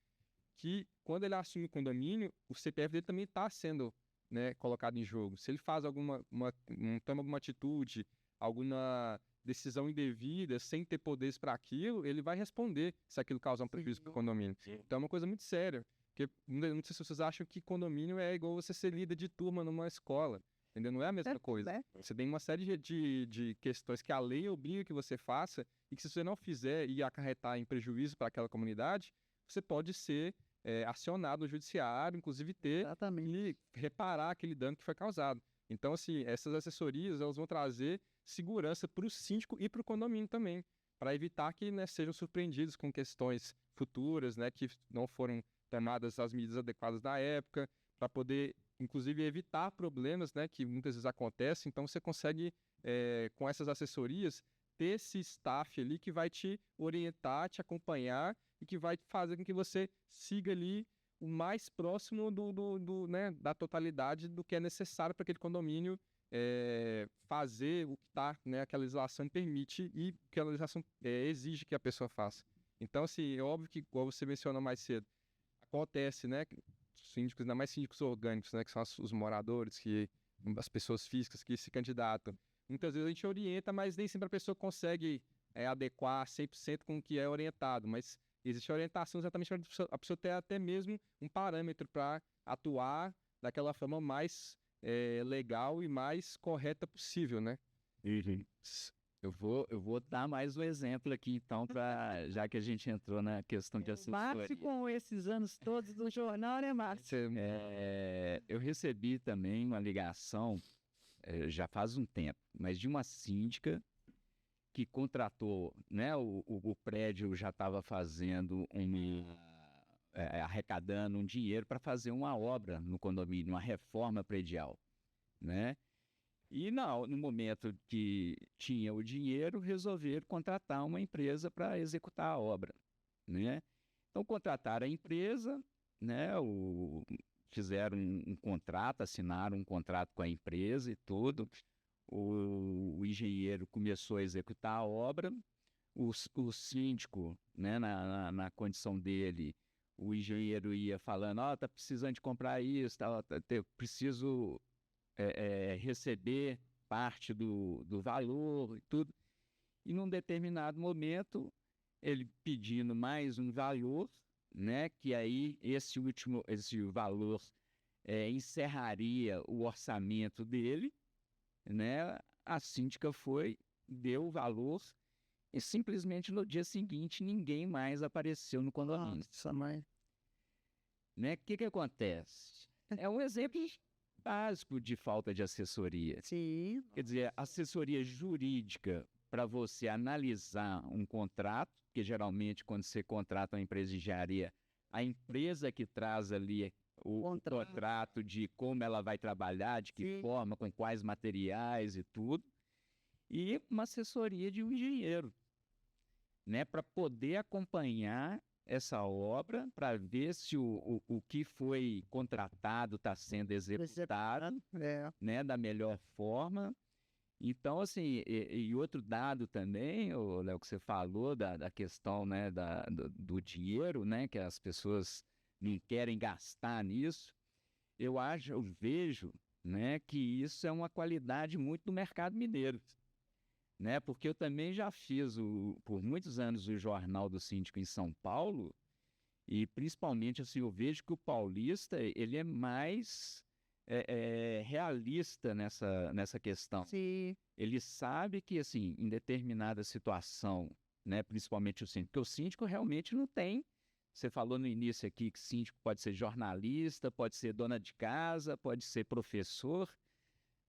que, quando ele assume o condomínio, o CPF dele também está sendo, né, colocado em jogo. Se ele faz toma alguma atitude, alguma decisão indevida, sem ter poderes para aquilo, ele vai responder se aquilo causar um prejuízo para o condomínio. Então é uma coisa muito séria. Porque muitas pessoas acham que condomínio é igual você ser líder de turma numa escola. Entendeu? Não é a mesma coisa. Né? Você tem uma série de questões que a lei obriga que você faça e que, se você não fizer e acarretar em prejuízo para aquela comunidade, você pode ser acionado no judiciário, inclusive ter Exatamente. e reparar aquele dano que foi causado. Então, assim, essas assessorias elas vão trazer segurança para o síndico e para o condomínio também, para evitar que, né, sejam surpreendidos com questões futuras, né, que não foram tomadas as medidas adequadas na época, para poder, inclusive, evitar problemas, né, que muitas vezes acontecem. Então, você consegue, com essas assessorias, ter esse staff ali que vai te orientar, te acompanhar e que vai fazer com que você siga ali o mais próximo né, da totalidade do que é necessário para aquele condomínio fazer o que tá, né, aquela legislação permite e que a legislação exige que a pessoa faça. Então, assim, é óbvio que, como você mencionou mais cedo, acontece, né, síndicos, ainda mais síndicos orgânicos, né, que são os moradores, as pessoas físicas que se candidatam. Muitas vezes a gente orienta, mas nem sempre a pessoa consegue adequar 100% com o que é orientado, mas existe orientação exatamente para a pessoa ter até mesmo um parâmetro para atuar daquela forma mais legal e mais correta possível, né? Uhum. Eu vou dar mais um exemplo aqui, então, já que a gente entrou na questão de assessoria. Márcio, com esses anos todos do jornal, né, Márcio? Eu recebi também uma ligação, já faz um tempo, mas de uma síndica que contratou, né, o prédio já estava fazendo arrecadando um dinheiro para fazer uma obra no condomínio, uma reforma predial, né? E no momento que tinha o dinheiro, resolveram contratar uma empresa para executar a obra, né? Então contrataram a empresa, né? Fizeram um contrato, assinaram um contrato com a empresa e tudo. O engenheiro começou a executar a obra, o síndico, né, na condição dele, o engenheiro ia falando, tá precisando de comprar isso, preciso receber parte do valor e tudo. E num determinado momento, ele pedindo mais um valor, né, que aí esse valor encerraria o orçamento dele, né? A síndica deu o valor e simplesmente no dia seguinte ninguém mais apareceu no condomínio. Nossa, mãe. Né? O que acontece? É um exemplo básico de falta de assessoria. Sim. Quer dizer, assessoria jurídica para você analisar um contrato, porque geralmente quando você contrata uma empresa de engenharia, a empresa que traz ali o contrato de como ela vai trabalhar, de que forma, com quais materiais e tudo, e uma assessoria de um engenheiro, né, para poder acompanhar essa obra, para ver se o que foi contratado está sendo executado, né, da melhor forma. Então, assim, e outro dado também, Léo, que você falou da questão, né, do dinheiro, né, que as pessoas não querem gastar nisso, eu vejo, né, que isso é uma qualidade muito do mercado mineiro, né, porque eu também já fiz por muitos anos o Jornal do Síndico em São Paulo, e principalmente, assim, eu vejo que o paulista, ele é mais realista nessa questão. Sim. Ele sabe que, assim, em determinada situação, né, principalmente o síndico, porque o síndico realmente não tem. Você falou no início aqui que síndico pode ser jornalista, pode ser dona de casa, pode ser professor,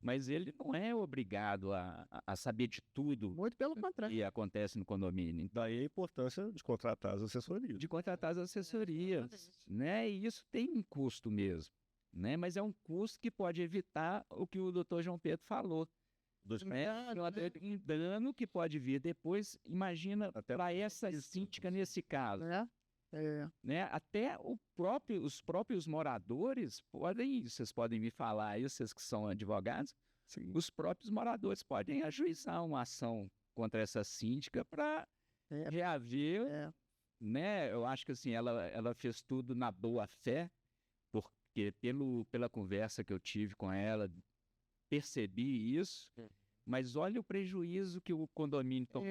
mas ele não é obrigado a saber de tudo Muito pelo contrário. que acontece no condomínio. Daí a importância de contratar as assessorias. De contratar as assessorias, né? E isso tem um custo mesmo, né? Mas é um custo que pode evitar o que o doutor João Pedro falou, né? Um dano que pode vir depois. Imagina Até para essa síndica nesse caso, Né? né? Até os próprios moradores podem, vocês podem me falar aí, vocês que são advogados, os próprios moradores podem ajuizar uma ação contra essa síndica para reaver, né? Eu acho que assim, ela fez tudo na boa fé, porque pela conversa que eu tive com ela, percebi isso, mas olha o prejuízo que o condomínio tomou.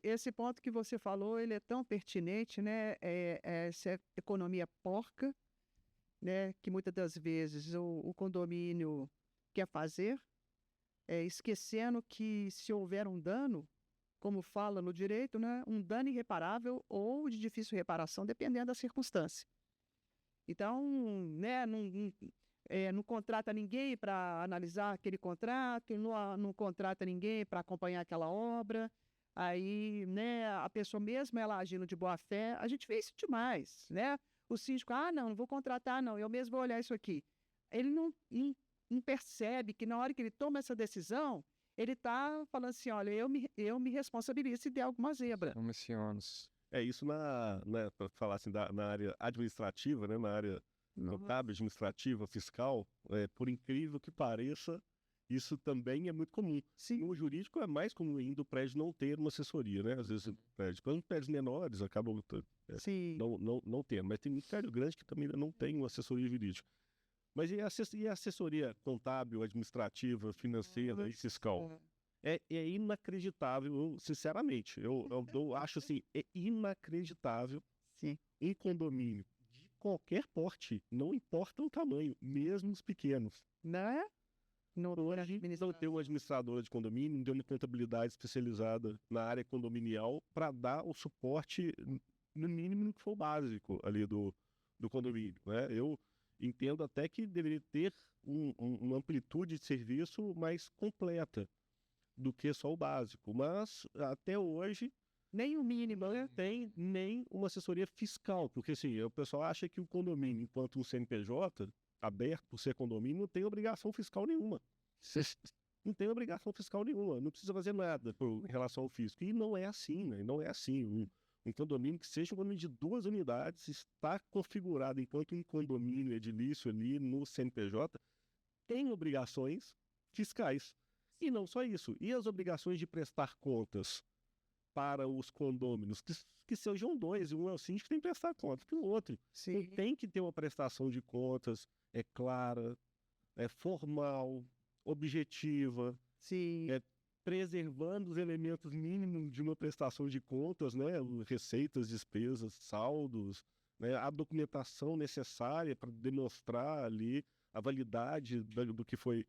Esse ponto que você falou, ele é tão pertinente, né? Essa economia porca, né? Que muitas das vezes o condomínio quer fazer, esquecendo que se houver um dano, como fala no direito, né? Um dano irreparável ou de difícil reparação, dependendo da circunstância. Então, né? Não contrata ninguém para analisar aquele contrato, não contrata ninguém para acompanhar aquela obra. Aí, né, a pessoa mesmo, ela agindo de boa fé, a gente vê isso demais, né? O síndico, não vou contratar, não, eu mesmo vou olhar isso aqui. Ele não percebe que na hora que ele toma essa decisão, ele está falando assim, olha, eu me responsabilizo se der alguma zebra. Comissionos. Isso para falar assim, na área administrativa, né, na área contábil, administrativa, fiscal, por incrível que pareça, isso também é muito comum. Sim. No jurídico é mais comum ainda o prédio não ter uma assessoria, né? Às vezes prédios menores acabam não tendo, mas tem muito prédio grande que também não tem uma assessoria jurídica. Mas e a assessoria contábil, administrativa, financeira e fiscal? É inacreditável, sinceramente. Eu acho assim, é inacreditável um condomínio de qualquer porte, não importa o tamanho, mesmo os pequenos. Não é? Hoje não tem uma administradora de condomínio, não tem uma contabilidade especializada na área condominial para dar o suporte, no mínimo que for o básico ali do condomínio, né? Eu entendo até que deveria ter uma amplitude de serviço mais completa do que só o básico, mas até hoje nem o mínimo, não tem nem uma assessoria fiscal, porque assim, o pessoal acha que o condomínio, enquanto um CNPJ aberto por ser condomínio, não tem obrigação fiscal nenhuma. Não tem obrigação fiscal nenhuma, não precisa fazer nada em relação ao fisco. E não é assim, né? Não é assim. Um condomínio que seja um condomínio de 2 unidades, está configurado enquanto um condomínio edilício ali no CNPJ, tem obrigações fiscais. E não só isso. E as obrigações de prestar contas para os condôminos, que sejam 2, e um é o síndico, tem que prestar contas para o outro. Sim. Tem que ter uma prestação de contas, clara, formal, objetiva, Sim. Preservando os elementos mínimos de uma prestação de contas, né? Receitas, despesas, saldos, né? A documentação necessária para demonstrar ali a validade do que foi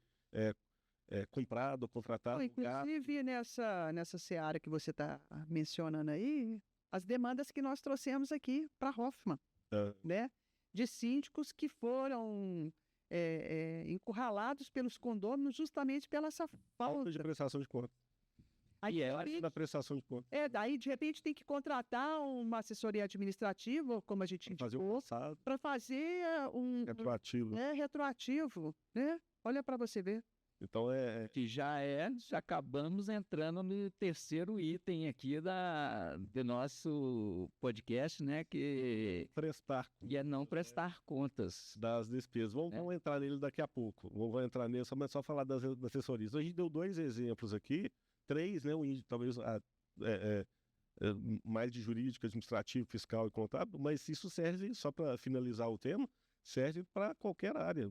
comprado, contratado. Inclusive, nessa seara que você está mencionando aí, as demandas que nós trouxemos aqui para Hoffmann, né? De síndicos que foram encurralados pelos condôminos justamente pela essa falta de prestação de contas. Aí, da prestação de contas. Daí, de repente, tem que contratar uma assessoria administrativa, como a gente indicou, para fazer retroativo. Retroativo, né? Olha para você ver. Então que já acabamos entrando no terceiro item aqui do nosso podcast, né? Que é não prestar contas das despesas. Vamos entrar nele daqui a pouco. Vamos entrar nele, mas só falar das assessorias. A gente deu 2 exemplos aqui, 3, né? Talvez mais de jurídico, administrativo, fiscal e contábil, mas isso serve, só para finalizar o tema, serve para qualquer área.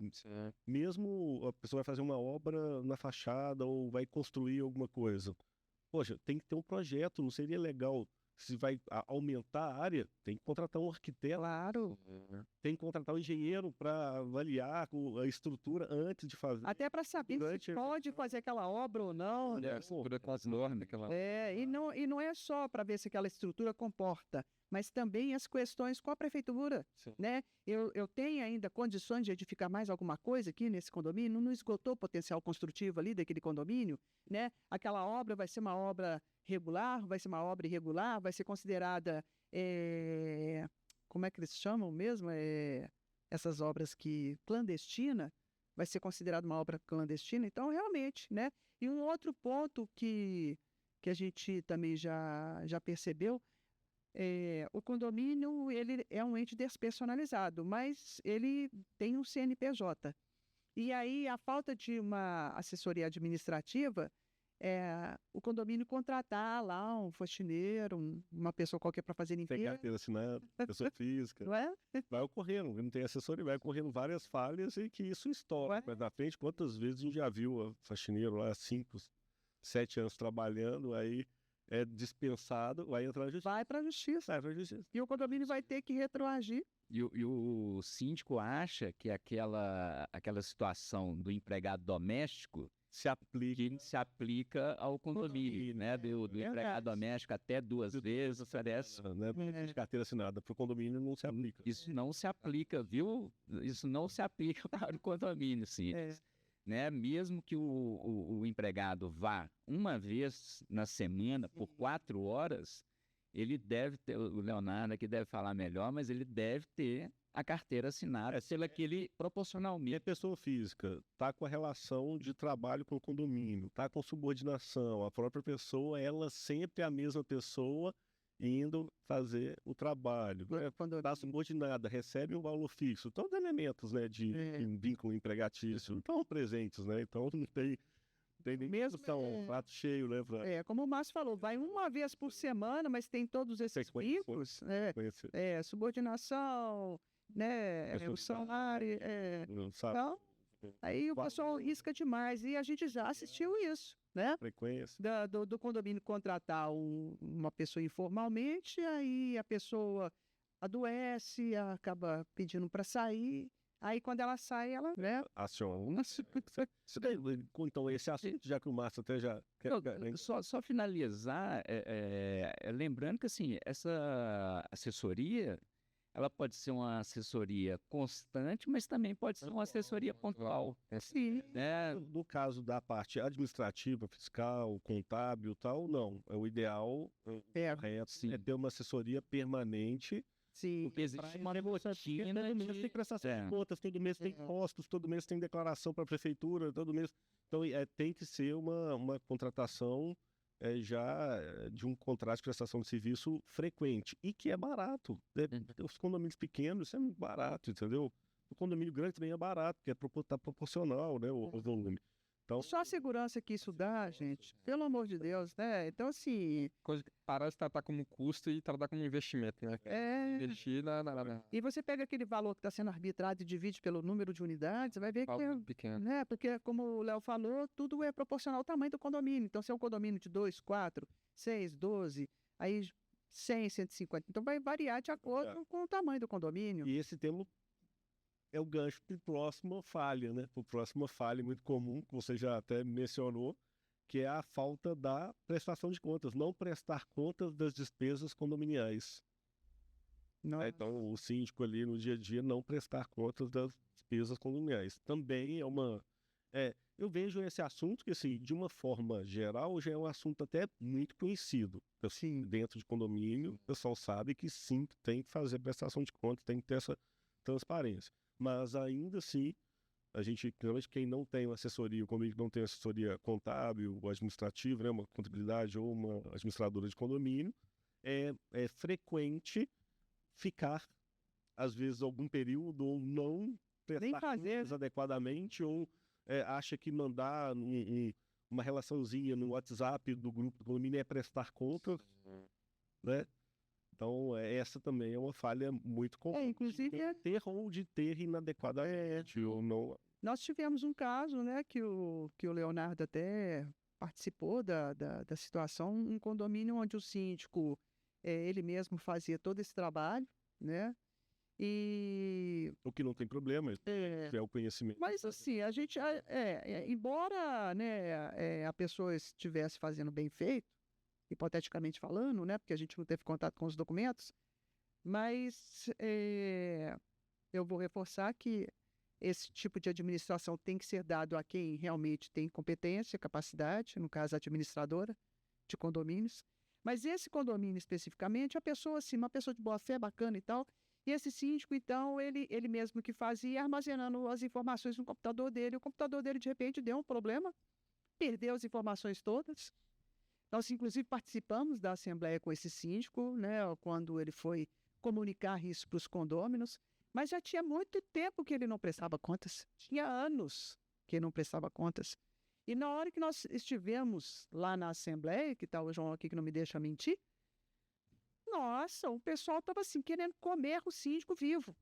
Mesmo a pessoa vai fazer uma obra na fachada ou vai construir alguma coisa. Poxa, tem que ter um projeto. Não seria legal Se vai aumentar a área, tem que contratar um arquiteto, Claro. tem que contratar um engenheiro para avaliar a estrutura antes de fazer. Até para saber Durante se a pode fazer aquela obra ou não. É, estrutura com as normas, aquela... E não é só para ver se aquela estrutura comporta, mas também as questões com a prefeitura, Sim. né? Eu tenho ainda condições de edificar mais alguma coisa aqui nesse condomínio? Não esgotou o potencial construtivo ali daquele condomínio, né? Aquela obra vai ser uma obra regular, vai ser uma obra irregular, vai ser considerada, como é que eles chamam mesmo? Essas obras clandestina, vai ser considerada uma obra clandestina. Então, realmente, né? E um outro ponto que a gente também já percebeu, o condomínio ele é um ente despersonalizado, mas ele tem um CNPJ. E aí a falta de uma assessoria administrativa é o condomínio contratar lá um faxineiro, uma pessoa qualquer para fazer Tem limpeza, carteira assinada, pessoa física. não é? Vai ocorrendo, não tem assessoria, vai ocorrendo várias falhas e que isso estoura. Ué? Mas na frente, quantas vezes a gente já viu a faxineiro lá, 5, 7 anos trabalhando, aí é dispensado, vai entrar na justiça. Vai para a justiça. Vai pra justiça. E o condomínio vai ter que retroagir. E o síndico acha que aquela situação do empregado doméstico Se aplica. que se aplica ao condomínio, né? Do Verdade. empregado doméstico até 2 vezes, parece. Né? De carteira assinada para o condomínio não se aplica. Isso não se aplica, viu? Isso não se aplica para o condomínio, sim. Né? Mesmo que o empregado vá uma vez na semana por 4 horas, ele deve ter, o Leonardo aqui deve falar melhor, mas ele deve ter a carteira assinada pelo aquele E a proporcionalmente. pessoa física está com a relação de trabalho com o condomínio, está com subordinação, a própria pessoa, ela sempre é a mesma pessoa indo fazer o trabalho. Está subordinada, recebe um valor fixo, todos os elementos, né, de vínculo empregatício estão presentes, né? Então não tem nem Mesmo, discussão, prato cheio, né? Pra como o Márcio falou, vai uma vez por semana, mas tem todos esses Sequência. vínculos, conhecer. Subordinação, né? Pessoa O que salário, Não sabe então, aí o pessoal risca demais. E a gente já assistiu isso, né? frequência. Do condomínio contratar uma pessoa informalmente, aí a pessoa adoece, acaba pedindo para sair, aí quando ela sai, ela, né? Aciona. Então, esse assunto, já que o Márcio até já... Não, só finalizar, lembrando que assim, essa assessoria, ela pode ser uma assessoria constante, mas também pode ser uma assessoria pontual. Sim. Né? No caso da parte administrativa, fiscal, contábil e tal, não. O ideal, correto, Sim. é ter uma assessoria permanente. Sim. Porque existe uma rotina Todo mês tem prestação de contas, todo mês tem impostos, todo mês tem declaração para a prefeitura, todo mês. Então, tem que ser uma contratação já de um contrato de prestação de serviço frequente e que é barato. Os condomínios pequenos, isso é muito barato, entendeu? O condomínio grande também é barato, porque tá proporcional, né, o volume. Então, Só a segurança que isso dá, gente, pelo amor de Deus, né? Então, assim, Coisa que parar de tratar como custo e tratar como investimento, né? Investir na e você pega aquele valor que está sendo arbitrado e divide pelo número de unidades, você vai ver que valor pequeno. né? Porque, como o Léo falou, tudo é proporcional ao tamanho do condomínio. Então, se é um condomínio de 2, 4, 6, 12, aí 100, 150. Então, vai variar de acordo com o tamanho do condomínio. e esse tema é o gancho para a próxima falha, né? Para a próxima falha muito comum, que você já até mencionou, que é a falta da prestação de contas, não prestar contas das despesas condominiais. Não, Então, o síndico ali no dia a dia não prestar contas das despesas condominiais. Também é uma... eu vejo esse assunto que, assim, de uma forma geral, já é um assunto até muito conhecido. Assim, dentro de condomínio, o pessoal sabe que sim, tem que fazer prestação de contas, tem que ter essa transparência. Mas ainda assim, a gente, realmente, quem não tem uma assessoria, o condomínio não tem assessoria contábil ou administrativa, né, uma contabilidade ou uma administradora de condomínio, é frequente ficar, às vezes, algum período ou não prestar contas adequadamente, ou acha que mandar uma relaçãozinha no WhatsApp do grupo do condomínio é prestar contas, né? Então, essa também é uma falha muito comum. Inclusive, de ter inadequadamente ou não. nós tivemos um caso, né, que o Leonardo até participou da situação, um condomínio onde o síndico ele mesmo fazia todo esse trabalho, né? E O que não tem problema, se tiver o conhecimento. mas assim, a gente, embora, né, a pessoa estivesse fazendo bem feito, hipoteticamente falando, né, porque a gente não teve contato com os documentos, mas eu vou reforçar que esse tipo de administração tem que ser dado a quem realmente tem competência, capacidade, no caso a administradora de condomínios. Mas esse condomínio especificamente, a pessoa assim, uma pessoa de boa fé, bacana e tal, e esse síndico, então, ele mesmo que fazia, armazenando as informações no computador dele. O computador dele, de repente, deu um problema, perdeu as informações todas. Nós, inclusive, participamos da assembleia com esse síndico, né, quando ele foi comunicar isso para os condôminos, mas já tinha muito tempo que ele não prestava contas. Tinha anos que ele não prestava contas. E na hora que nós estivemos lá na assembleia, que está o João aqui que não me deixa mentir, nossa, o pessoal estava assim, querendo comer o síndico vivo.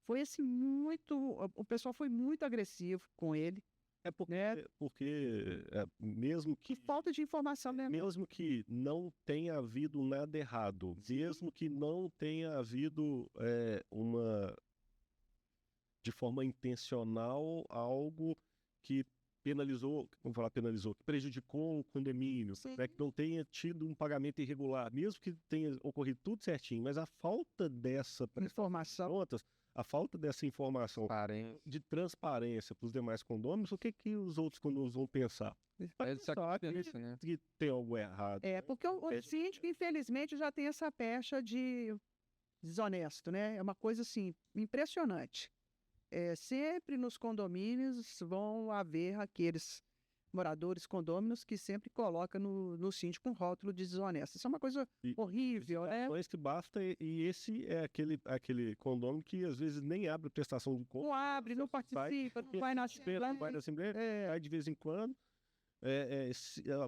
Foi assim, o pessoal foi muito agressivo com ele. É porque, né? Mesmo Que que falta de informação, né? mesmo que não tenha havido nada errado, mesmo que não tenha havido de forma intencional, algo que penalizou, vamos falar penalizou, que prejudicou o condomínio, Sim. né, que não tenha tido um pagamento irregular, mesmo que tenha ocorrido tudo certinho, mas a falta dessa Informação. contas, a falta dessa informação Parem. de transparência para os demais condôminos, o que que os outros condôminos vão pensar? Vai Mas pensar isso, né? que tem algo errado. Porque o síndico, infelizmente, já tem essa pecha de desonesto, né? É uma coisa, assim, impressionante. Sempre nos condomínios vão haver aqueles moradores condôminos que sempre colocam no síndico um rótulo de desonesto. Isso é uma coisa horrível, né? Mas que basta, e esse é aquele condômino que às vezes nem abre prestação de conta. Não abre, não participa, não vai na Vai na assembleia, vai de vez em quando.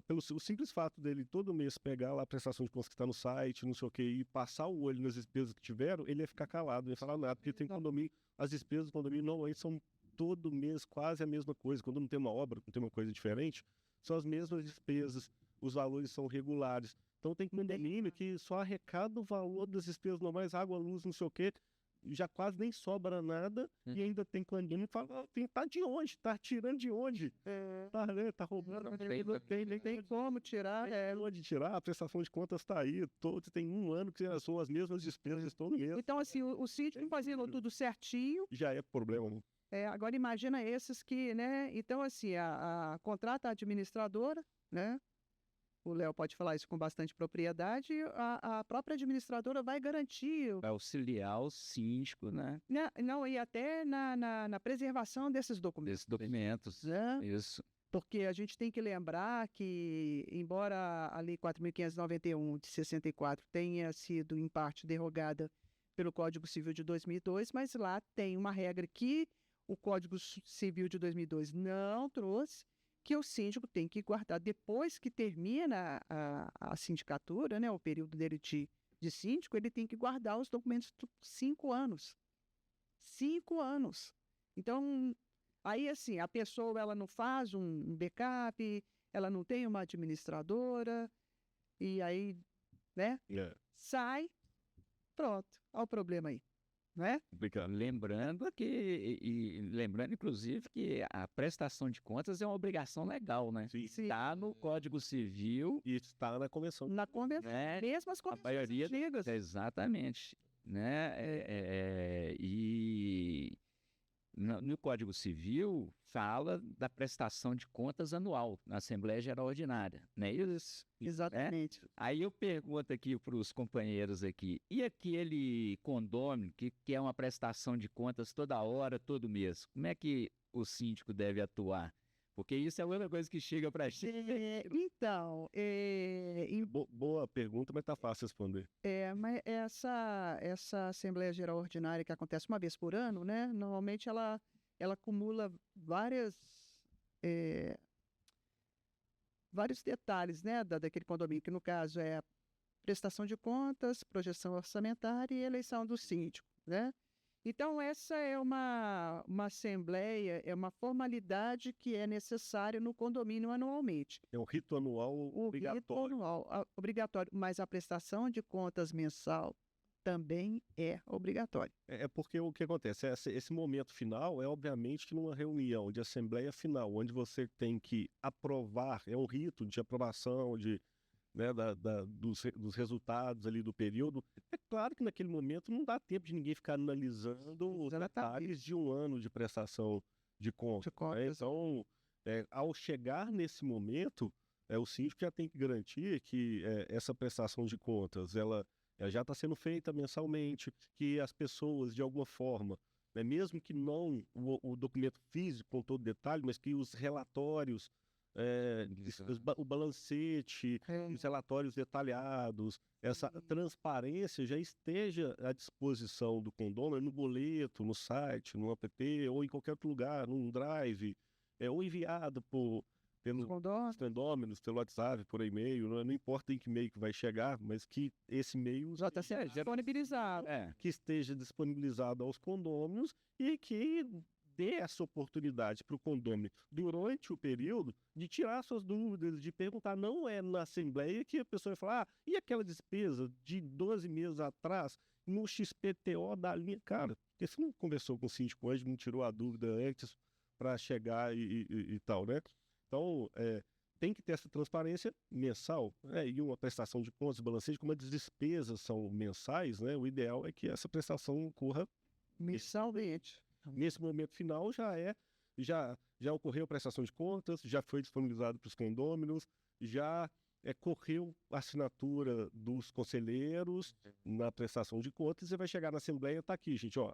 Pelo o simples fato dele todo mês pegar lá a prestação de contas que está no site, não sei o que, e passar o olho nas despesas que tiveram, ele ia ficar calado, não ia falar nada, porque tem condomínio, as despesas do condomínio normalmente são todo mês quase a mesma coisa. Quando não tem uma obra, não tem uma coisa diferente, são as mesmas despesas, os valores são regulares. Então tem condomínio que só arrecada o valor das despesas normais, água, luz, não sei o que, já quase nem sobra nada, e ainda tem condomínio que fala, tá de onde? Tá tirando de onde? Tá roubando, Nem tem como tirar. onde tirar, a prestação de contas tá aí, tem um ano que são as mesmas despesas todo mês. Então, assim, o síndico fazendo tudo certinho. Já é problema, né? Agora imagina esses que, né? Então, assim, a contrata a administradora, né? O Léo pode falar isso com bastante propriedade. A própria administradora vai garantir, Vai auxiliar o síndico, né? não, e até na preservação desses documentos. Desses documentos. Né? Isso. Porque a gente tem que lembrar que, embora a Lei 4.591 de 64 tenha sido, em parte, derrogada pelo Código Civil de 2002, mas lá tem uma regra que o Código Civil de 2002 não trouxe, que o síndico tem que guardar depois que termina a sindicatura, né, o período dele de síndico, ele tem que guardar os documentos por 5 anos. 5 anos. Então, aí assim, a pessoa ela não faz um backup, ela não tem uma administradora, e aí, né, sai, pronto, olha o problema aí. Né? Lembrando lembrando, inclusive, que a prestação de contas é uma obrigação legal, né? Sim. Está no Código Civil. E está na convenção. Na convenção, né? mesmo as A convenções maioria, antigas. exatamente, né? E no Código Civil fala da prestação de contas anual na Assembleia Geral Ordinária, não é isso? Exatamente. Aí eu pergunto aqui para os companheiros aqui, e aquele condômino que é uma prestação de contas toda hora, todo mês, como é que o síndico deve atuar? Porque isso é outra coisa que chega para a gente. Então, Boa pergunta, mas tá fácil responder. mas essa Assembleia Geral Ordinária que acontece uma vez por ano, né? Normalmente ela acumula vários detalhes, né? Daquele condomínio, que no caso é a prestação de contas, projeção orçamentária e eleição do síndico, né? Então, essa é uma assembleia, é uma formalidade que é necessária no condomínio anualmente. É um rito anual O rito obrigatório. anual, obrigatório, mas a prestação de contas mensal também é obrigatória. É porque o que acontece? Esse momento final é, obviamente, que numa reunião de assembleia final, onde você tem que aprovar, é um rito de aprovação né, dos resultados ali do período. É claro que naquele momento não dá tempo de ninguém ficar analisando os detalhes de um ano de prestação de contas. Né? Então, ao chegar nesse momento, o síndico já tem que garantir que essa prestação de contas, ela já está sendo feita mensalmente, que as pessoas, de alguma forma, né, mesmo que não o documento físico com todo detalhe, mas que os relatórios, o balancete, os relatórios detalhados, essa transparência já esteja à disposição do condomínio no boleto, no site, no app, ou em qualquer outro lugar, num drive, ou enviado pelos condôminos, pelo WhatsApp, por e-mail, não importa em que e-mail que vai chegar, mas que esse e-mail Já está sendo disponibilizado. que esteja disponibilizado aos condôminos e que dê essa oportunidade para o condômino, durante o período, de tirar suas dúvidas, de perguntar. Não é na assembleia que a pessoa vai falar, e aquela despesa de 12 meses atrás, no XPTO da linha? Cara, porque você não conversou com o síndico antes, não tirou a dúvida antes para chegar e tal, né? Então, tem que ter essa transparência mensal, e uma prestação de contas, balancete, como as despesas são mensais, né? O ideal é que essa prestação ocorra mensalmente. Nesse momento final já ocorreu a prestação de contas, já foi disponibilizado para os condôminos, já correu a assinatura dos conselheiros na prestação de contas e vai chegar na Assembleia, está aqui, gente, ó,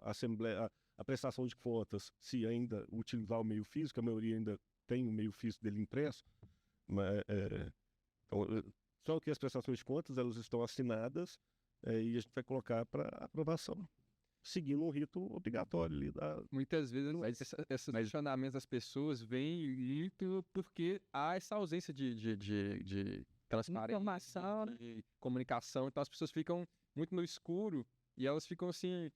a prestação de contas, se ainda utilizar o meio físico, a maioria ainda tem o meio físico dele impresso, mas, então, só que as prestações de contas, elas estão assinadas e a gente vai colocar para aprovação, seguindo um rito obrigatório ali. Muitas vezes esses questionamentos das pessoas vêm muito porque há essa ausência de transparência, informação, de comunicação, então as pessoas ficam muito no escuro e elas ficam assim,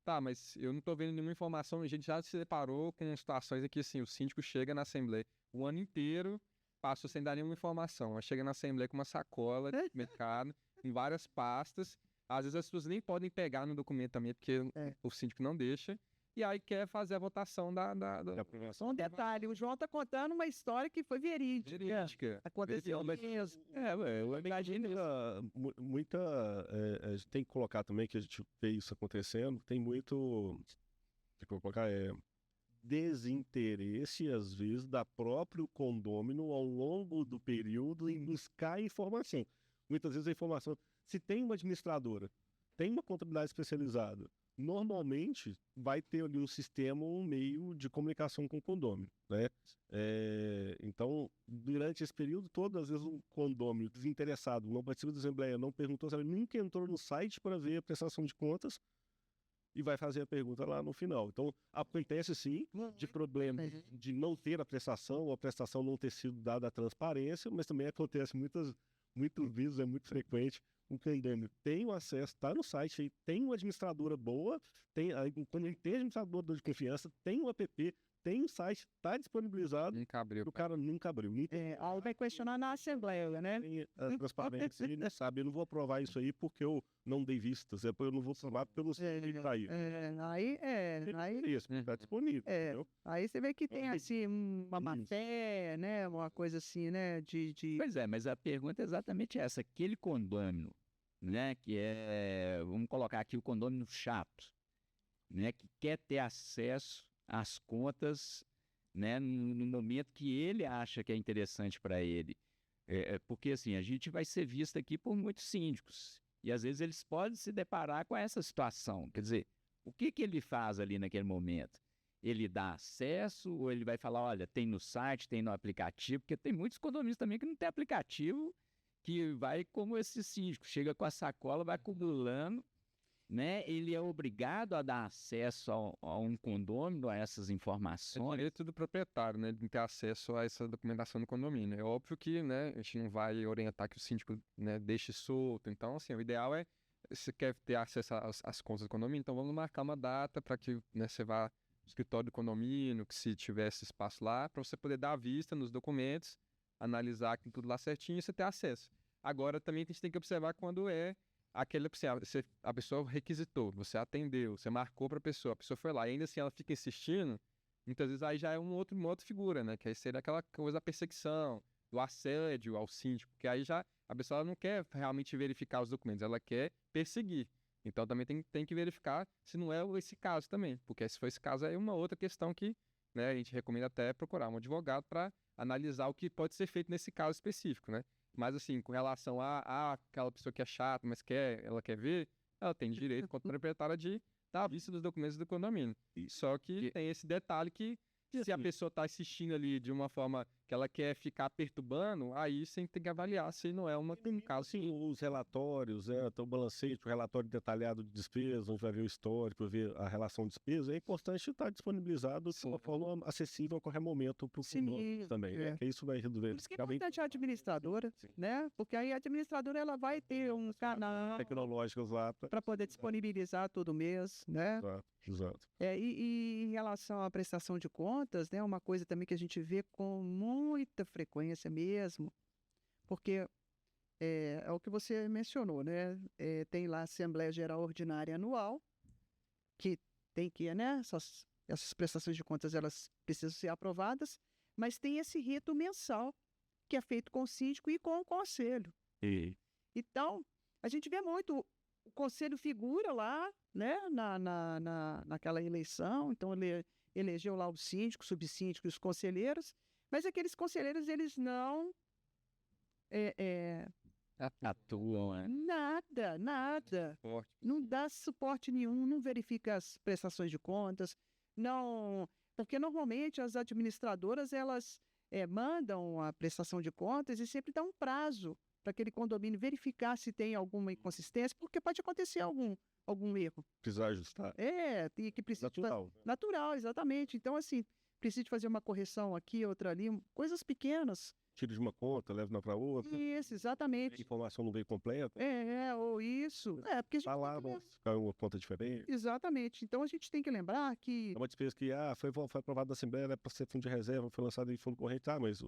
tá, mas eu não tô vendo nenhuma informação. A gente já se deparou com situações em que assim, o síndico chega na Assembleia o ano inteiro, passou sem dar nenhuma informação, mas chega na Assembleia com uma sacola de mercado, em várias pastas. Às vezes as pessoas nem podem pegar no documento também, porque o síndico não deixa. E aí quer fazer a votação da aprovação. Um detalhe, o João está contando uma história que foi verídica. Aconteceu mesmo. Eu imagino a gente tem que colocar também que a gente vê isso acontecendo, tem muito, que eu vou colocar, desinteresse, às vezes, da próprio condômino ao longo do período em buscar informação. Muitas vezes a informação, se tem uma administradora, tem uma contabilidade especializada, normalmente vai ter ali um sistema, um meio de comunicação com o condômino, né? Então, durante esse período todo, às vezes um condômino desinteressado, não participa da assembleia, não perguntou, sabe, nunca entrou no site para ver a prestação de contas e vai fazer a pergunta lá no final. Então, acontece sim de problema de não ter a prestação, ou a prestação não ter sido dada à transparência, mas também acontece muitas vezes, é muito frequente, o condômino tem o acesso, está no site, tem uma administradora boa, quando ele tem administrador de confiança, tem o app, tem o site, está disponibilizado, o cara nunca abriu. Aí vai questionar na Assembleia, né? Tem a transparência, ele sabe, eu não vou aprovar isso aí porque eu não dei vistas, eu não vou aprovar porque eu não sei o que está aí. Está disponível, entendeu? Aí você vê que tem assim uma má-fé, né? Uma coisa assim, né? Pois é, mas a pergunta é exatamente essa. Aquele condômino, né? Que vamos colocar aqui o condômino chato, né? Que quer ter acesso às contas, né? No momento que ele acha que é interessante para ele. Porque assim, a gente vai ser visto aqui por muitos síndicos. E às vezes eles podem se deparar com essa situação. Quer dizer, o que ele faz ali naquele momento? Ele dá acesso ou ele vai falar, olha, tem no site, tem no aplicativo? Porque tem muitos condomínios também que não tem aplicativo, que vai como esse síndico, chega com a sacola, vai acumulando, né? Ele é obrigado a dar acesso a um condômino, a essas informações. É direito do proprietário, né? De ter acesso a essa documentação do condomínio. É óbvio que, né, a gente não vai orientar que o síndico, né, deixe solto. Então, assim, o ideal é você quer ter acesso às contas do condomínio, então vamos marcar uma data para que, né, você vá no escritório do condomínio, que se tivesse espaço lá, para você poder dar vista nos documentos, analisar aquilo tudo lá certinho e você ter acesso. Agora, também a gente tem que observar quando é aquele, assim, a pessoa requisitou, você atendeu, você marcou para a pessoa foi lá, e ainda assim ela fica insistindo, muitas vezes aí já é uma outra figura, né? Que aí seria aquela coisa da perseguição, do assédio ao síndico, porque aí já a pessoa ela não quer realmente verificar os documentos, ela quer perseguir. Então também tem que verificar se não é esse caso também, porque se for esse caso é uma outra questão que, né, a gente recomenda até procurar um advogado para analisar o que pode ser feito nesse caso específico, né? Mas assim, com relação a aquela pessoa que é chata, mas ela quer ver, ela tem direito, quanto proprietária, de dar a vista dos documentos do condomínio. Só que tem esse detalhe que, se a pessoa está assistindo ali de uma forma que ela quer ficar perturbando, aí você tem que avaliar se não é um caso. Sim, os relatórios, então o balancete, o relatório detalhado de despesa, onde vai ver o histórico, ver a relação de despesa, é importante estar disponibilizado de uma forma acessível a qualquer momento para o condomínio também, né? Que isso vai resolver. Por isso que é importante a administradora, né? Porque aí a administradora ela vai ter um canal tecnológicos lá para poder disponibilizar todo mês, né? Exato. E em relação à prestação de contas, né? Uma coisa também que a gente vê com muita frequência mesmo, porque é o que você mencionou, né? Tem lá a Assembleia Geral Ordinária Anual, que tem que, né? Essas prestações de contas elas precisam ser aprovadas, mas tem esse rito mensal que é feito com o síndico e com o conselho. Então, a gente vê muito, o conselho figura lá, né, naquela eleição, então ele elegeu lá o síndico, o subsíndico e os conselheiros, mas aqueles conselheiros, eles não atuam, né? Nada. Não dá suporte nenhum, não verifica as prestações de contas, não, porque normalmente as administradoras, elas mandam a prestação de contas e sempre dá um prazo para aquele condomínio verificar se tem alguma inconsistência, porque pode acontecer algum erro. Precisar ajustar. Tem que precisar. Natural. Natural, exatamente. Então, assim, precisa fazer uma correção aqui, outra ali, coisas pequenas. Tira de uma conta, leva para outra. Isso, exatamente. A informação não veio completa. Ou isso. Porque a gente tá lá, ficar uma conta diferente. Exatamente. Então a gente tem que lembrar que. É uma despesa que foi aprovado na Assembleia, é para ser fundo de reserva, foi lançado em fundo corrente, mas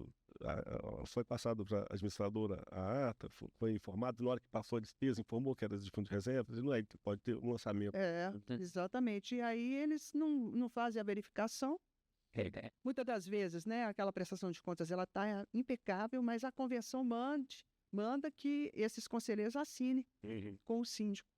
foi passado para a administradora a ata, foi informado, na hora que passou a despesa, informou que era de fundo de reserva, não é, pode ter um lançamento. Exatamente. E aí eles não fazem a verificação. Muitas das vezes, né, aquela prestação de contas ela está impecável, mas a convenção manda que esses conselheiros assinem com o síndico,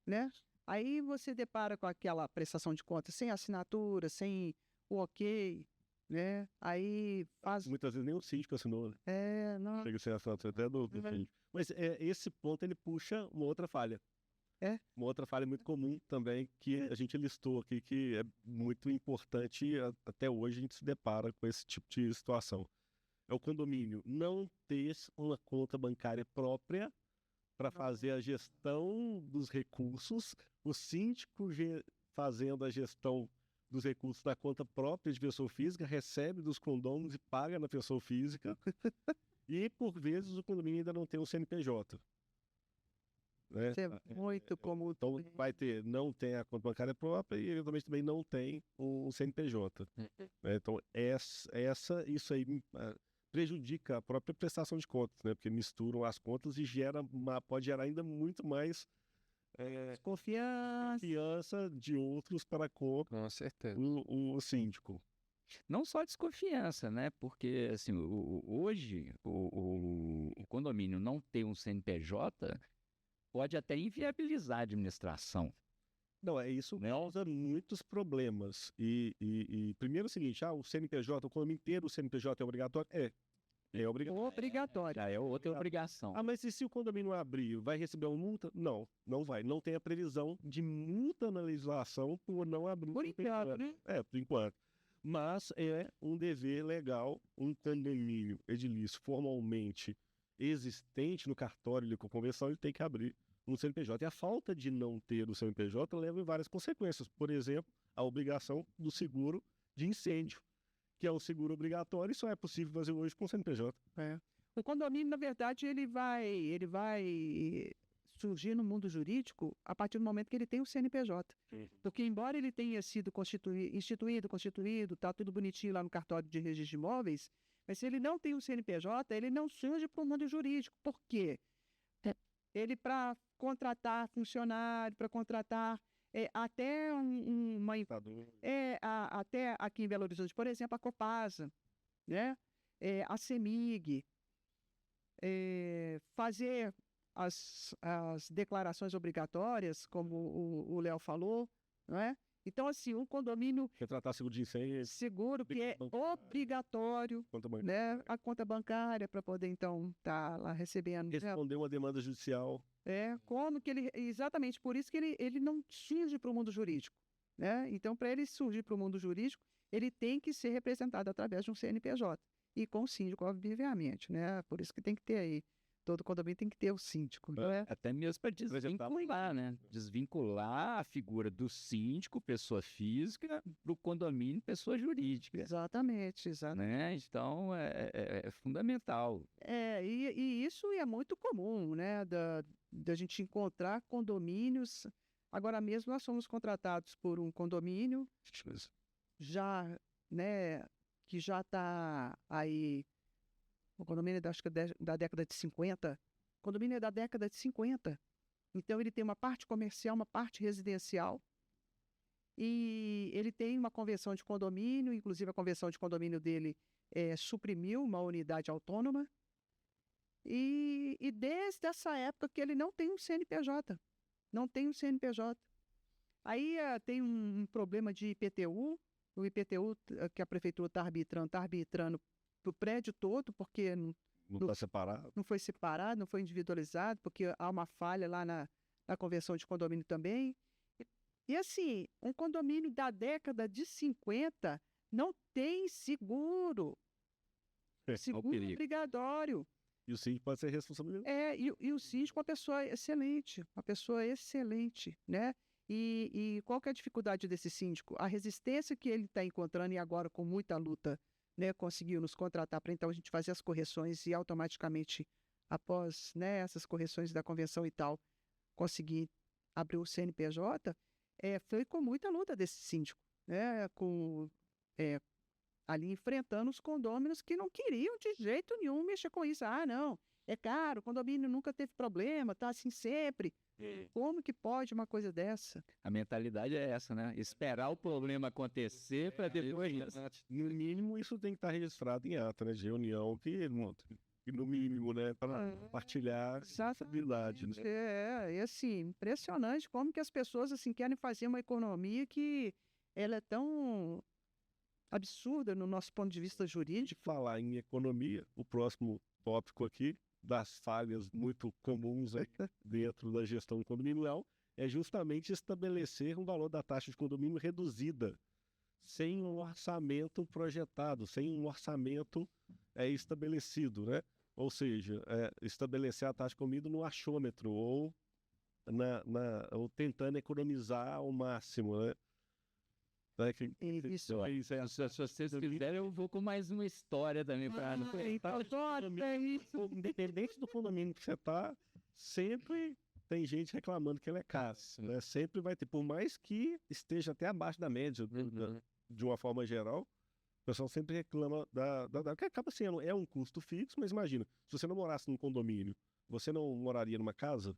né? Aí você depara com aquela prestação de contas sem assinatura, sem o ok, né? Aí faz... Muitas vezes nem o síndico assinou, né? Não... Chega sem assinatura até do síndico. Mas esse ponto ele puxa uma outra falha. Uma outra falha muito comum também, que a gente listou aqui, que é muito importante, até hoje a gente se depara com esse tipo de situação. É o condomínio não ter uma conta bancária própria para fazer a gestão dos recursos, o síndico fazendo a gestão dos recursos da conta própria de pessoa física, recebe dos condôminos e paga na pessoa física, e por vezes o condomínio ainda não tem um CNPJ. Né? Isso é muito comum. Então não tem a conta bancária própria e eventualmente também não tem um CNPJ. Né? Então isso aí prejudica a própria prestação de contas, né? Porque misturam as contas e pode gerar ainda muito mais confiança de outros para com o síndico. Não só desconfiança, né? Porque assim, hoje o condomínio não ter um CNPJ pode até inviabilizar a administração. Não, isso causa muitos problemas. E primeiro é o seguinte, o CNPJ, o condomínio inteiro, o CNPJ é obrigatório? É obrigatório. Obrigatório. Já é outra obrigação. Mas e se o condomínio abrir, vai receber uma multa? Não vai. Não tem a previsão de multa na legislação por não abrir. Por enquanto, né? Por enquanto. Mas é um dever legal, um condomínio edilício formalmente existente no cartório de convenção, ele tem que abrir um CNPJ. E a falta de não ter o CNPJ leva em várias consequências. Por exemplo, a obrigação do seguro de incêndio, que é um seguro obrigatório e só é possível fazer hoje com o CNPJ. O condomínio, na verdade, ele vai surgir no mundo jurídico a partir do momento que ele tem o CNPJ. Porque, embora ele tenha sido instituído, está tudo bonitinho lá no cartório de registro de imóveis, mas se ele não tem o CNPJ, ele não surge para o mundo jurídico. Por quê? Ele, para contratar funcionário, para contratar até até aqui em Belo Horizonte, por exemplo, a Copasa, né? A CEMIG, fazer as declarações obrigatórias, como o Léo falou, não é? Então, assim, um condomínio Retratar seguro de incêndio, seguro, que é obrigatório, conta bancária, né? A conta bancária para poder, então, estar lá recebendo. Né? responder uma demanda judicial. Como que ele... Exatamente, por isso que ele não surge para o mundo jurídico, né? Então, para ele surgir para o mundo jurídico, ele tem que ser representado através de um CNPJ e com o síndico, obviamente, né? Por isso que tem que ter aí, todo condomínio tem que ter o síndico, não é? Até mesmo para desvincular, né? Desvincular a figura do síndico, pessoa física, para o condomínio, pessoa jurídica. Exatamente. Né? Então, é fundamental. E isso é muito comum, né? Da gente encontrar condomínios. Agora mesmo nós fomos contratados por um condomínio, já, né? Que já está aí. O condomínio acho que da década de 50. O condomínio é da década de 50. Então, ele tem uma parte comercial, uma parte residencial. E ele tem uma convenção de condomínio, inclusive a convenção de condomínio dele suprimiu uma unidade autônoma. E desde essa época que ele não tem um CNPJ. Não tem um CNPJ. Aí tem um problema de IPTU. O IPTU que a prefeitura está arbitrando para o prédio todo, porque Não está separado. não foi separado, não foi individualizado, porque há uma falha lá na convenção de condomínio também. E assim, um condomínio da década de 50 não tem seguro. Seguro obrigatório. E o síndico pode ser responsabilizado. E o síndico é uma pessoa excelente, né? E qual que é a dificuldade desse síndico? A resistência que ele está encontrando e agora com muita luta, né, conseguiu nos contratar para então a gente fazer as correções e automaticamente, após, né, essas correções da convenção e tal, conseguir abrir o CNPJ, foi com muita luta desse síndico, né, ali enfrentando os condôminos que não queriam de jeito nenhum mexer com isso. Ah, não, é caro, o condomínio nunca teve problema, tá assim sempre. Como que pode uma coisa dessa? A mentalidade é essa, né? Esperar o problema acontecer para depois... No mínimo, isso tem que estar registrado em ata, né? De reunião, que no mínimo, né? Para partilhar essa habilidade, né? E assim, impressionante como que as pessoas assim querem fazer uma economia que ela é tão absurda no nosso ponto de vista jurídico. De falar em economia, o próximo tópico aqui, das falhas muito comuns dentro da gestão do condomínio leal, é justamente estabelecer um valor da taxa de condomínio reduzida, sem um orçamento projetado, sem um orçamento estabelecido, né? Ou seja, estabelecer a taxa de condomínio no achômetro, ou tentando economizar ao máximo, né? Se vocês quiserem, eu vou com mais uma história também. Independente do condomínio que você está, sempre tem gente reclamando que ele é caro, né? Sempre vai ter, por mais que esteja até abaixo da média, de uma forma geral, o pessoal sempre reclama que acaba sendo, um custo fixo, mas imagina, se você não morasse num condomínio, você não moraria numa casa?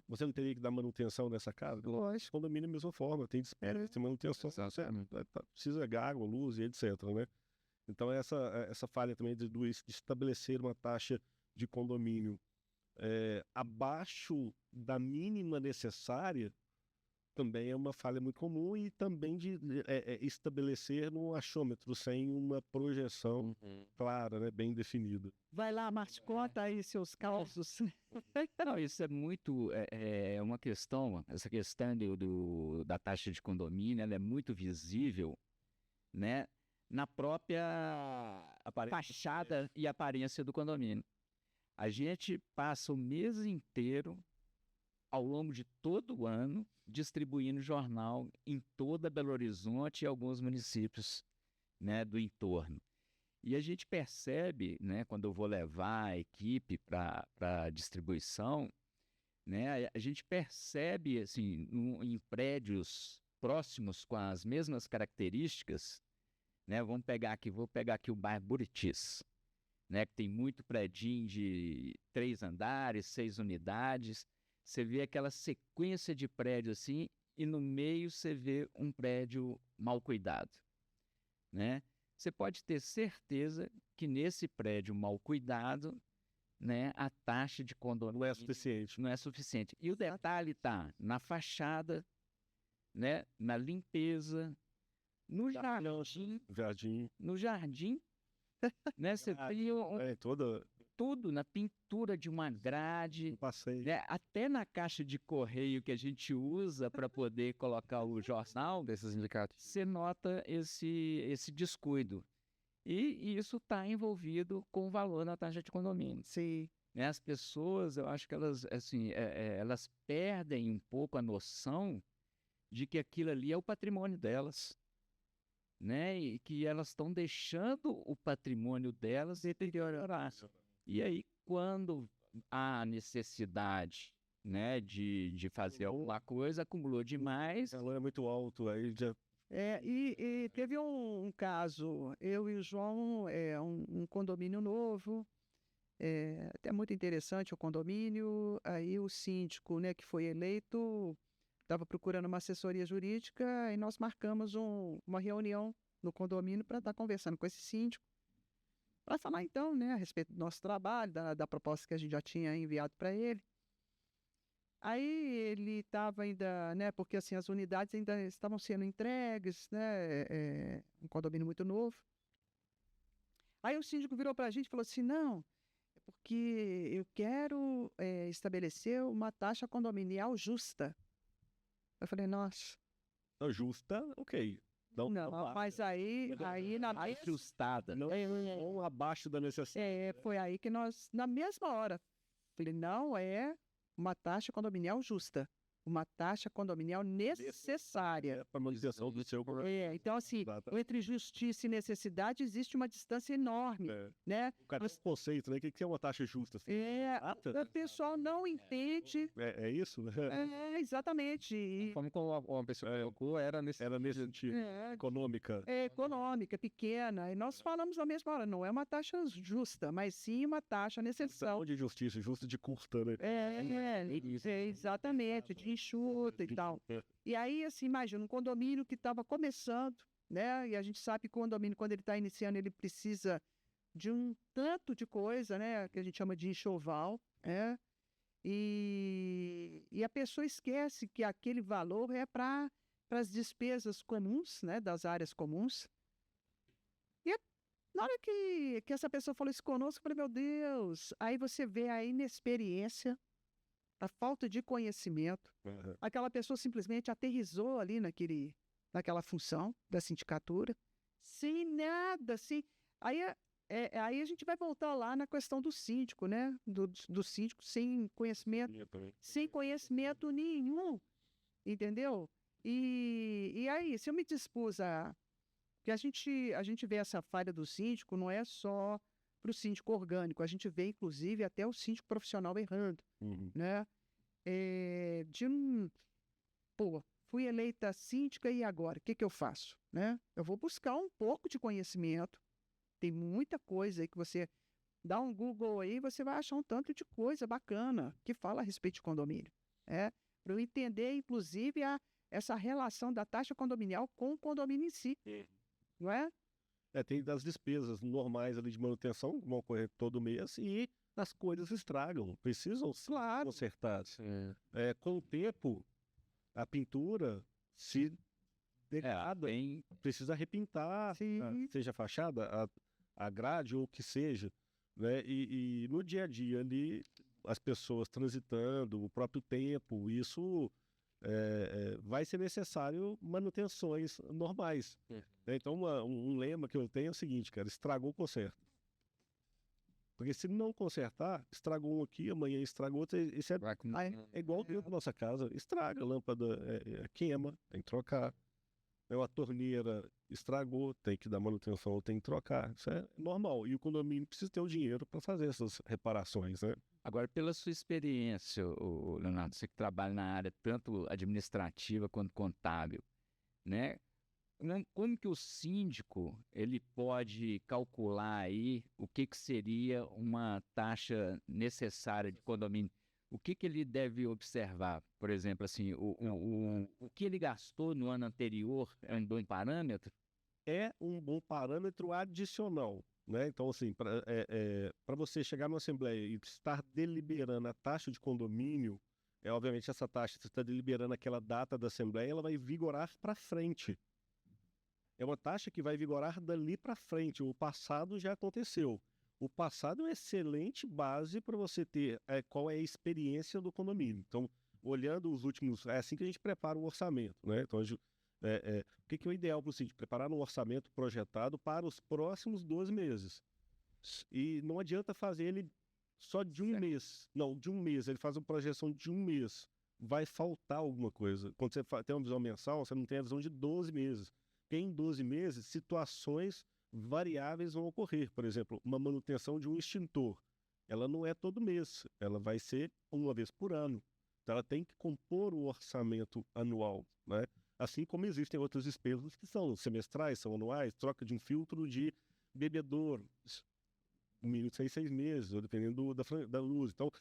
Você não teria que dar manutenção nessa casa? Lógico. Condomínio é a mesma forma, tem despesa de manutenção, precisa de água, luz e etc, né? Então essa falha também de estabelecer uma taxa de condomínio abaixo da mínima necessária também é uma falha muito comum, e também de estabelecer no achômetro sem uma projeção clara, né, bem definida. Vai lá, Márcio, conta aí seus causos. Não, isso é muito, uma questão, essa questão da taxa de condomínio, ela é muito visível, né, na própria fachada e aparência do condomínio. A gente passa o mês inteiro, ao longo de todo o ano, distribuindo jornal em toda Belo Horizonte e alguns municípios, né, do entorno. E a gente percebe, né, quando eu vou levar a equipe para distribuição, né? A gente percebe, assim, em prédios próximos com as mesmas características, né? Vou pegar aqui o bairro Buritis, né? Que tem muito predinho de 3 andares, 6 unidades. Você vê aquela sequência de prédios assim, e no meio você vê um prédio mal cuidado, né? Você pode ter certeza que nesse prédio mal cuidado, né, a taxa de condomínio Não é suficiente. não é suficiente. E o detalhe está na fachada, né, na limpeza, no Jardim. jardim, né, você tem Toda. tudo na pintura de uma grade, Passei. né, até na caixa de correio que a gente usa para poder colocar o jornal, Desses indicativos. você nota esse descuido. E isso está envolvido com o valor na taxa de condomínio. Sim. Né? As pessoas, eu acho que elas, assim, elas perdem um pouco a noção de que aquilo ali é o patrimônio delas, né? E que elas estão deixando o patrimônio delas deteriorar. E aí, quando há necessidade, né, de fazer alguma coisa, acumulou demais. Ela é muito alto, aí já. E teve um caso, eu e o João, um condomínio novo, até muito interessante o condomínio, aí o síndico, né, que foi eleito, estava procurando uma assessoria jurídica e nós marcamos uma reunião no condomínio para estar conversando com esse síndico, para falar então, né, a respeito do nosso trabalho, da proposta que a gente já tinha enviado para ele. Aí ele estava ainda, né, porque assim as unidades ainda estavam sendo entregues, né, um condomínio muito novo. Aí o síndico virou para a gente e falou assim, não, é porque eu quero estabelecer uma taxa condominial justa. Eu falei, nossa. Não, justa, ok. Não, mas aí na ajustada. Não, abaixo da necessidade. foi aí que nós, na mesma hora, falei, não é uma taxa condominial justa, uma taxa condominial necessária. Para manutenção do seu. Então, assim, entre justiça e necessidade existe uma distância enorme, né? O cara tem um conceito, né? O que é uma taxa justa? Assim? O pessoal não entende. É isso, né? Exatamente. A forma como uma pessoa colocou era nesse sentido. Econômica. Econômica, pequena. E nós falamos na mesma hora, não é uma taxa justa, mas sim uma taxa necessária. Não de justiça, justa de curta, né? Exatamente, de enxuta e tal. E aí, assim, imagina, um condomínio que estava começando, né? E a gente sabe que o condomínio, quando ele está iniciando, ele precisa de um tanto de coisa, né? Que a gente chama de enxoval, né? E a pessoa esquece que aquele valor é para as despesas comuns, né? Das áreas comuns. E na hora que essa pessoa falou isso conosco, eu falei, meu Deus, aí você vê a inexperiência, a falta de conhecimento. Aquela pessoa simplesmente aterrissou ali naquela função da sindicatura, sem nada, assim. Aí a gente vai voltar lá na questão do síndico, né? Do síndico sem conhecimento nenhum, entendeu? E aí, se eu me dispus a... Porque a gente vê essa falha do síndico, não é só para o síndico orgânico, a gente vê, inclusive, até o síndico profissional errando, né? Fui eleita síndica e agora? O que eu faço? Né? Eu vou buscar um pouco de conhecimento, tem muita coisa aí que você dá um Google aí, você vai achar um tanto de coisa bacana que fala a respeito de condomínio. Para eu entender, inclusive, essa relação da taxa condominial com o condomínio em si. Não é? Tem das despesas normais ali de manutenção, que vão ocorrer todo mês, e as coisas estragam, precisam ser consertadas. Com o tempo, a pintura se degrada, precisa repintar, seja a fachada, a grade ou o que seja. Né? E no dia a dia ali, as pessoas transitando, o próprio tempo, isso vai ser necessário manutenções normais. Então, um lema que eu tenho é o seguinte, cara, estragou, conserta. Porque se não consertar, estragou um aqui, amanhã estragou outro, isso é igual dentro da nossa casa, estraga a lâmpada, queima, tem que trocar. A torneira estragou, tem que dar manutenção ou tem que trocar. Isso é normal. E o condomínio precisa ter o dinheiro para fazer essas reparações, né? Agora, pela sua experiência, Leonardo, você que trabalha na área tanto administrativa quanto contábil, né? Como que o síndico ele pode calcular aí o que seria uma taxa necessária de condomínio? O que ele deve observar? Por exemplo, assim, o que ele gastou no ano anterior é um bom parâmetro? É um bom parâmetro adicional, né? Então, assim, para você chegar numa assembleia e estar deliberando a taxa de condomínio, obviamente essa taxa, você está deliberando aquela data da assembleia, ela vai vigorar para frente. É uma taxa que vai vigorar dali para frente. O passado já aconteceu. O passado é uma excelente base para você ter qual é a experiência do condomínio. Então, olhando os últimos... É assim que a gente prepara o orçamento, né? Então, o que é o ideal para o síndico? Preparar um orçamento projetado para os próximos 12 meses. E não adianta fazer ele só de um mês. Não, de um mês. Ele faz uma projeção de um mês. Vai faltar alguma coisa. Quando você tem uma visão mensal, você não tem a visão de 12 meses. Porque em 12 meses, situações variáveis vão ocorrer. Por exemplo, uma manutenção de um extintor. Ela não é todo mês. Ela vai ser uma vez por ano. Então, ela tem que compor o orçamento anual, né? Assim como existem outras despesas que são semestrais, são anuais, troca de um filtro de bebedouro, no mínimo de 6 meses, ou dependendo da luz. Então,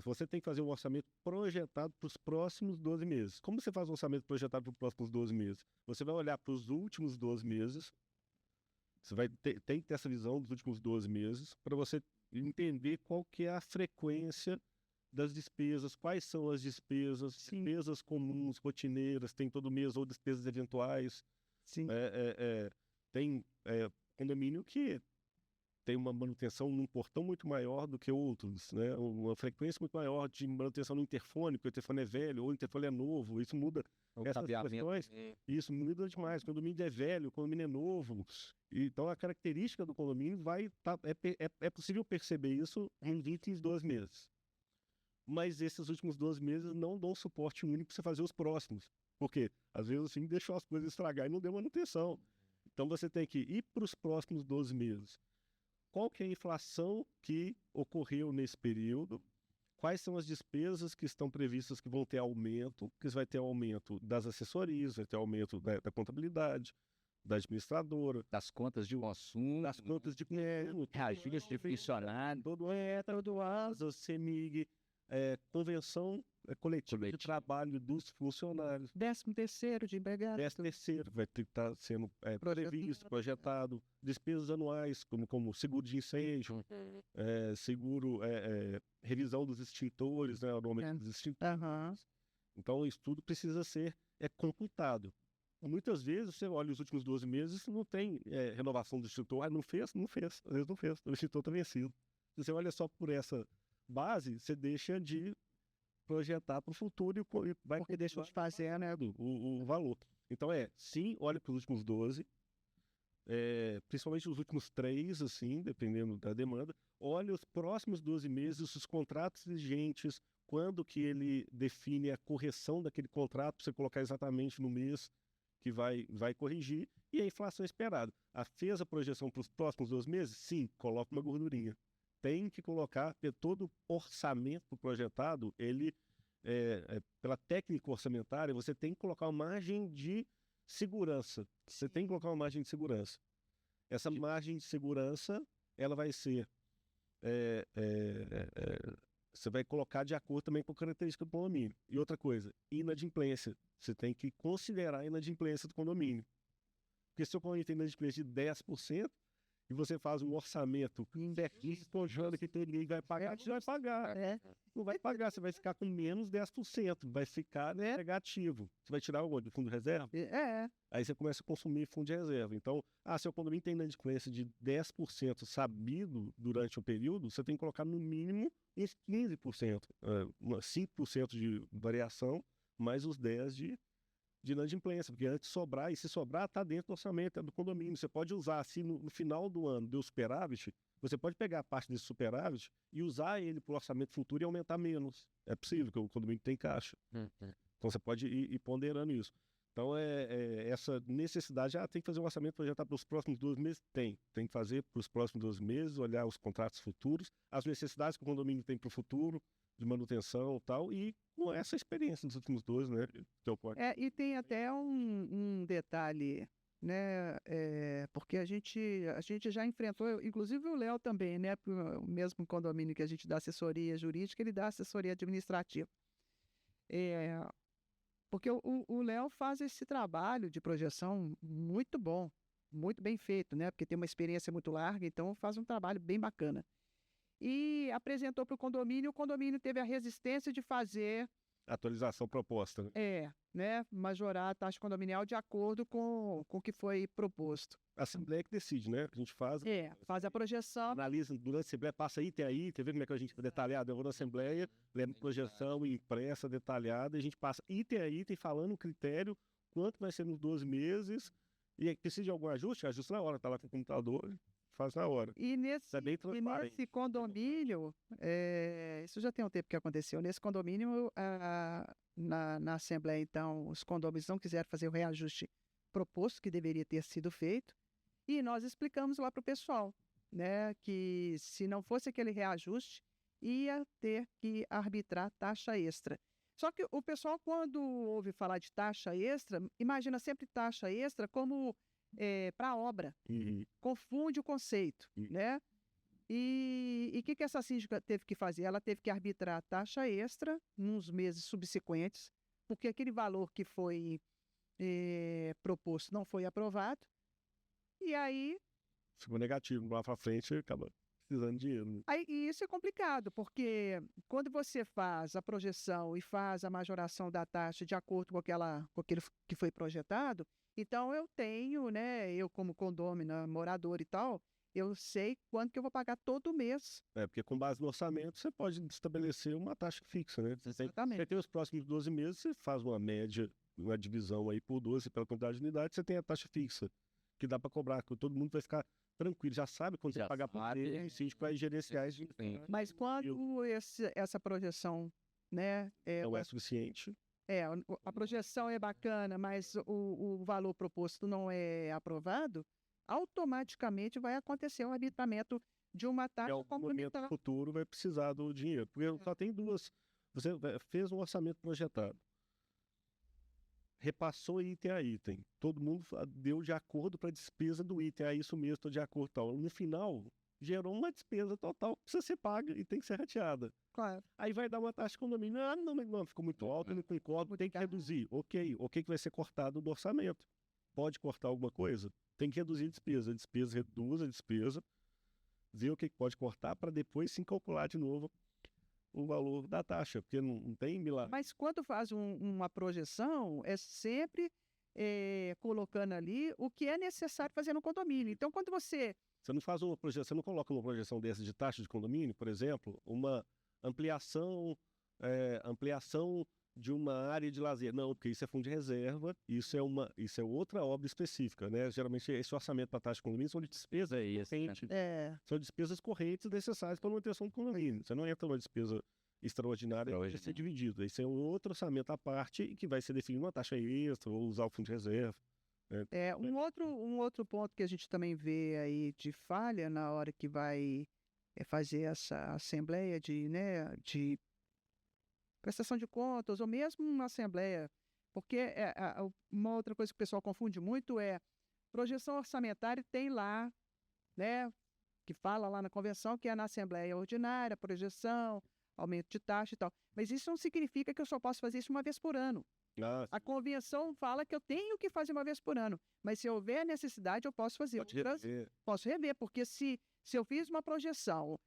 você tem que fazer um orçamento projetado para os próximos 12 meses. Como você faz um orçamento projetado para os próximos 12 meses? Você vai olhar para os últimos 12 meses, você tem que ter essa visão dos últimos 12 meses, para você entender qual que é a frequência das despesas, quais são as despesas, despesas comuns, rotineiras, tem todo mês, ou despesas eventuais. Sim. Tem condomínio que tem uma manutenção num portão muito maior do que outros, né? Uma frequência muito maior de manutenção no interfone, porque o interfone é velho, ou o interfone é novo, isso muda. Essas questões, isso muda demais. O condomínio é velho, o condomínio é novo. Então, a característica do condomínio é possível perceber isso em 20 e 12 meses. Mas esses últimos 12 meses não dão suporte único para você fazer os próximos. Porque, às vezes, assim, deixou as coisas estragar e não deu manutenção. Então, você tem que ir para os próximos 12 meses. Qual que é a inflação que ocorreu nesse período? Quais são as despesas que estão previstas que vão ter aumento? Que vai ter aumento das assessorias, vai ter aumento da contabilidade, da administradora, Das contas de consumo, das contas de reagir de funcionário, todo ASA, CEMIG, convenção coletiva de trabalho dos funcionários. 13º de empregado. 13º vai ter que estar sendo previsto, projetado. Despesas anuais, como seguro de incêndio, seguro, revisão dos extintores, né, o nome dos extintores. Então, isso tudo precisa ser computado. Muitas vezes, você olha os últimos 12 meses, não tem renovação do extintor. Não fez. Às vezes não fez. O extintor está vencido. Se você olha só por essa base, você deixa de projetar para o futuro e vai Porque deixa de fazer, né? o valor. Então, sim, olha para os últimos 12, principalmente os últimos 3, assim, dependendo da demanda. Olha os próximos 12 meses, os contratos vigentes, quando que ele define a correção daquele contrato, para você colocar exatamente no mês que vai corrigir, e a inflação esperada. Fez a projeção para os próximos 12 meses? Sim, coloca uma gordurinha. Tem que colocar, todo orçamento projetado, ele, pela técnica orçamentária, você tem que colocar uma margem de segurança. Você tem que colocar uma margem de segurança. Essa margem de segurança, ela vai ser... você vai colocar de acordo também com a característica do condomínio. E outra coisa, inadimplência. Você tem que considerar a inadimplência do condomínio. Porque se o condomínio tem inadimplência de 10%, e você faz um orçamento esponjando que ninguém vai pagar, você vai pagar. Não vai pagar, você vai ficar com menos 10%, vai ficar negativo. Você vai tirar o do fundo de reserva? Aí você começa a consumir fundo de reserva. Então, se o condomínio tem inadimplência de 10% sabido durante o período, você tem que colocar no mínimo uns 15%, 5% de variação, mais os 10% de inadimplência, porque antes de sobrar, e se sobrar, está dentro do orçamento, do condomínio. Você pode usar, assim, no final do ano, deu superávit, você pode pegar a parte desse superávit e usar ele para o orçamento futuro e aumentar menos. É possível, porque o condomínio tem caixa. Então você pode ir ponderando isso. Então, essa necessidade, tem que fazer um orçamento projetado para os próximos 12 meses? Tem que fazer para os próximos 12 meses, olhar os contratos futuros, as necessidades que o condomínio tem para o futuro, de manutenção e tal, e com essa experiência dos últimos 12, né? E tem até um detalhe, né? Porque a gente já enfrentou, inclusive o Léo também, né? O mesmo condomínio que a gente dá assessoria jurídica, ele dá assessoria administrativa. Porque o Léo faz esse trabalho de projeção muito bom, muito bem feito, né? Porque tem uma experiência muito larga, então faz um trabalho bem bacana. E apresentou para o condomínio teve a resistência de fazer... Atualização proposta, né? Majorar a taxa condominial de acordo com o que foi proposto. A Assembleia que decide, né? A gente faz... faz a projeção. Analisa durante a Assembleia, passa item a item, vê como é que a gente detalhado. Eu vou na Assembleia, lembro projeção impressa, detalhada, e a gente passa item a item, falando o critério, quanto vai ser nos 12 meses, e precisa de algum ajuste? Ajusta na hora, tá lá com o computador, faz na hora. E nesse condomínio, isso já tem um tempo que aconteceu, nesse condomínio, na Assembleia, então, os condôminos não quiseram fazer o reajuste proposto, que deveria ter sido feito, e nós explicamos lá para o pessoal, né, que se não fosse aquele reajuste, ia ter que arbitrar taxa extra. Só que o pessoal, quando ouve falar de taxa extra, imagina sempre taxa extra como para obra. Confunde o conceito, né? E o que essa síndica teve que fazer? Ela teve que arbitrar taxa extra nos meses subsequentes, porque aquele valor que foi proposto não foi aprovado, e aí... Ficou negativo, lá para frente acaba precisando de dinheiro. Né? E isso é complicado, porque quando você faz a projeção e faz a majoração da taxa de acordo com aquilo que foi projetado, então eu tenho, né, eu como condômino, morador e tal, eu sei quanto que eu vou pagar todo mês. Porque com base no orçamento você pode estabelecer uma taxa fixa, né? Exatamente. Você tem os próximos 12 meses, você faz uma média, uma divisão aí por 12 pela quantidade de unidades, você tem a taxa fixa, que dá para cobrar, que todo mundo vai ficar tranquilo, já sabe quando você pagar por ele, o síndico vai gerenciar isso. Mas quando essa projeção, né, não é suficiente. A projeção é bacana, mas o valor proposto não é aprovado, automaticamente vai acontecer um arbitramento de uma taxa complementar. No futuro vai precisar do dinheiro, porque só tem duas. Você fez um orçamento projetado, repassou item a item, todo mundo deu de acordo para a despesa do item, isso mesmo, estou de acordo tal. No final, gerou uma despesa total que precisa ser paga e tem que ser rateada. Claro. Aí vai dar uma taxa de condomínio, não, ficou muito alto, não concordo, tem que reduzir. Ok, o que vai ser cortado do orçamento? Pode cortar alguma coisa? Tem que reduzir a despesa reduz a despesa, ver o que pode cortar para depois sim calcular de novo o valor da taxa, porque não tem milagre. Mas quando faz uma projeção, é sempre colocando ali o que é necessário fazer no condomínio. Então, quando você não faz uma projeção, você não coloca uma projeção dessa de taxa de condomínio, por exemplo, uma ampliação de uma área de lazer. Não, porque isso é fundo de reserva, isso é outra obra específica, né? Geralmente esse orçamento para taxa de condomínio são de despesas correntes. São despesas correntes necessárias para a manutenção do condomínio. Você não entra numa despesa extraordinária para ser dividido. Esse é um outro orçamento à parte que vai ser definido uma taxa extra ou usar o fundo de reserva. Um outro ponto que a gente também vê aí de falha na hora que vai fazer essa assembleia de prestação de contas, ou mesmo uma assembleia, porque uma outra coisa que o pessoal confunde muito é projeção orçamentária tem lá, né, que fala lá na convenção que é na assembleia ordinária, projeção, aumento de taxa e tal, mas isso não significa que eu só posso fazer isso uma vez por ano. A convenção fala que eu tenho que fazer uma vez por ano, mas se houver necessidade eu posso fazer outras, posso rever, porque se eu fiz uma projeção,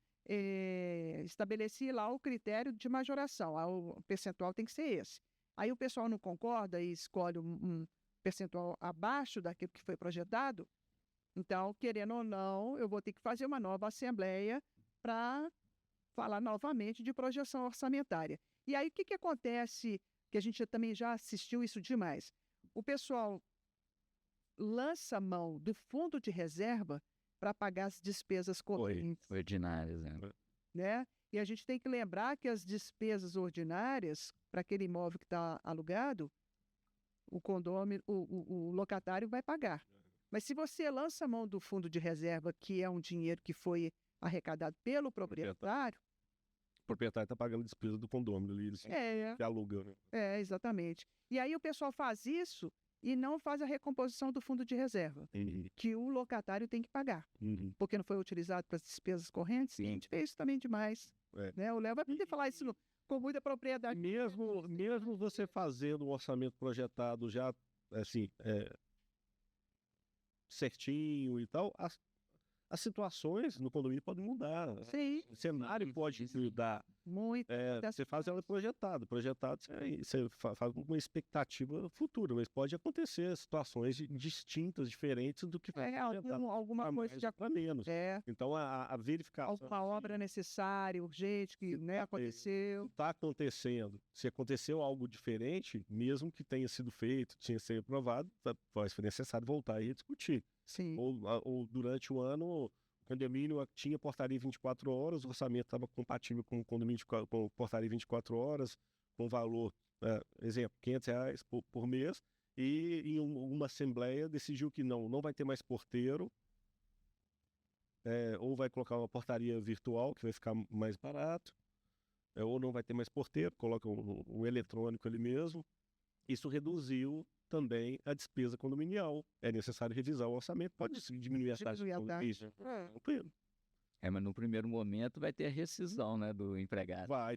estabeleci lá o critério de majoração, o percentual tem que ser esse. Aí o pessoal não concorda e escolhe um percentual abaixo daquilo que foi projetado, então, querendo ou não, eu vou ter que fazer uma nova assembleia para falar novamente de projeção orçamentária. E aí o que acontece, que a gente também já assistiu isso demais? O pessoal lança mão do fundo de reserva para pagar as despesas correntes. Ordinárias, né? E a gente tem que lembrar que as despesas ordinárias, para aquele imóvel que está alugado, o condômino, o locatário vai pagar. Mas se você lança a mão do fundo de reserva, que é um dinheiro que foi arrecadado pelo proprietário, O proprietário está pagando a despesa do condômino ali, que aluga, né? exatamente. E aí o pessoal faz isso e não faz a recomposição do fundo de reserva, que o locatário tem que pagar, porque não foi utilizado para as despesas correntes. Sim. A gente vê isso também demais. É. Né? O Léo vai poder falar isso com muita propriedade. Mesmo você fazendo um orçamento projetado já, assim, certinho e tal, as situações no condomínio podem mudar. Sim, O cenário pode mudar. muito. Você faz ela projetado. Projetado, você faz uma expectativa futura, mas pode acontecer situações distintas, diferentes do que foi projetado. Alguma Pra coisa mais de ou pra menos. É, Então, a verificação. alguma obra necessária, urgente, que né, aconteceu. Está acontecendo. Se aconteceu algo diferente, mesmo que tenha sido feito, tinha sido aprovado, vai ser necessário voltar e discutir. Sim. Ou durante o ano, o condomínio tinha portaria 24 horas, o orçamento estava compatível com o condomínio com portaria 24 horas, com valor, exemplo, R$ 500 por mês, e em uma assembleia decidiu que não vai ter mais porteiro, ou vai colocar uma portaria virtual, que vai ficar mais barato, ou não vai ter mais porteiro, coloca um eletrônico ali mesmo. Isso reduziu também a despesa condominial. É necessário revisar o orçamento, pode diminuir a taxa de condomínio. Tranquilo. Mas no primeiro momento vai ter a rescisão, né, do empregado. Vai.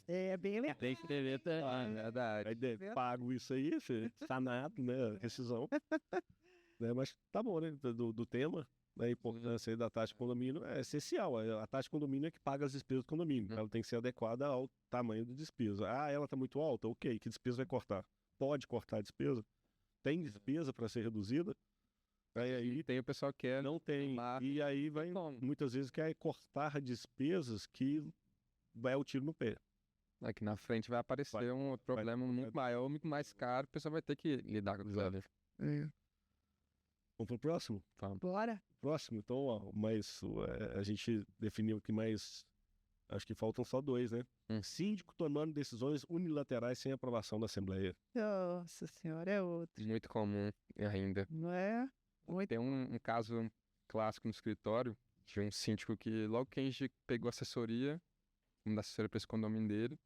É bem legal. Tem que ter também, verdade. Aí pago isso aí, sanado, né? Rescisão. Né, mas tá bom, né? Do tema, né, a importância aí da taxa de condomínio é essencial. A taxa de condomínio é que paga as despesas do condomínio. Ela tem que ser adequada ao tamanho da despesa. Ela tá muito alta? Ok, que despesa vai cortar? Pode cortar a despesa? Tem despesa para ser reduzida? Aí Tem o pessoal que quer. não tem. E aí vai, muitas vezes, quer cortar despesas que vai o tiro no pé. Aqui na frente vai aparecer um problema muito maior, muito mais caro, o pessoal vai ter que lidar com isso ali. Vamos pro próximo? Bora. Próximo, então, ó, mas a gente definiu que mais. Acho que faltam só 2, né? Síndico tomando decisões unilaterais sem aprovação da Assembleia. Nossa senhora, é outro. Muito comum ainda. Não é? Muito. Tem um caso clássico no escritório de um síndico que logo que a gente pegou assessoria, uma assessoria para esse condomínio dele,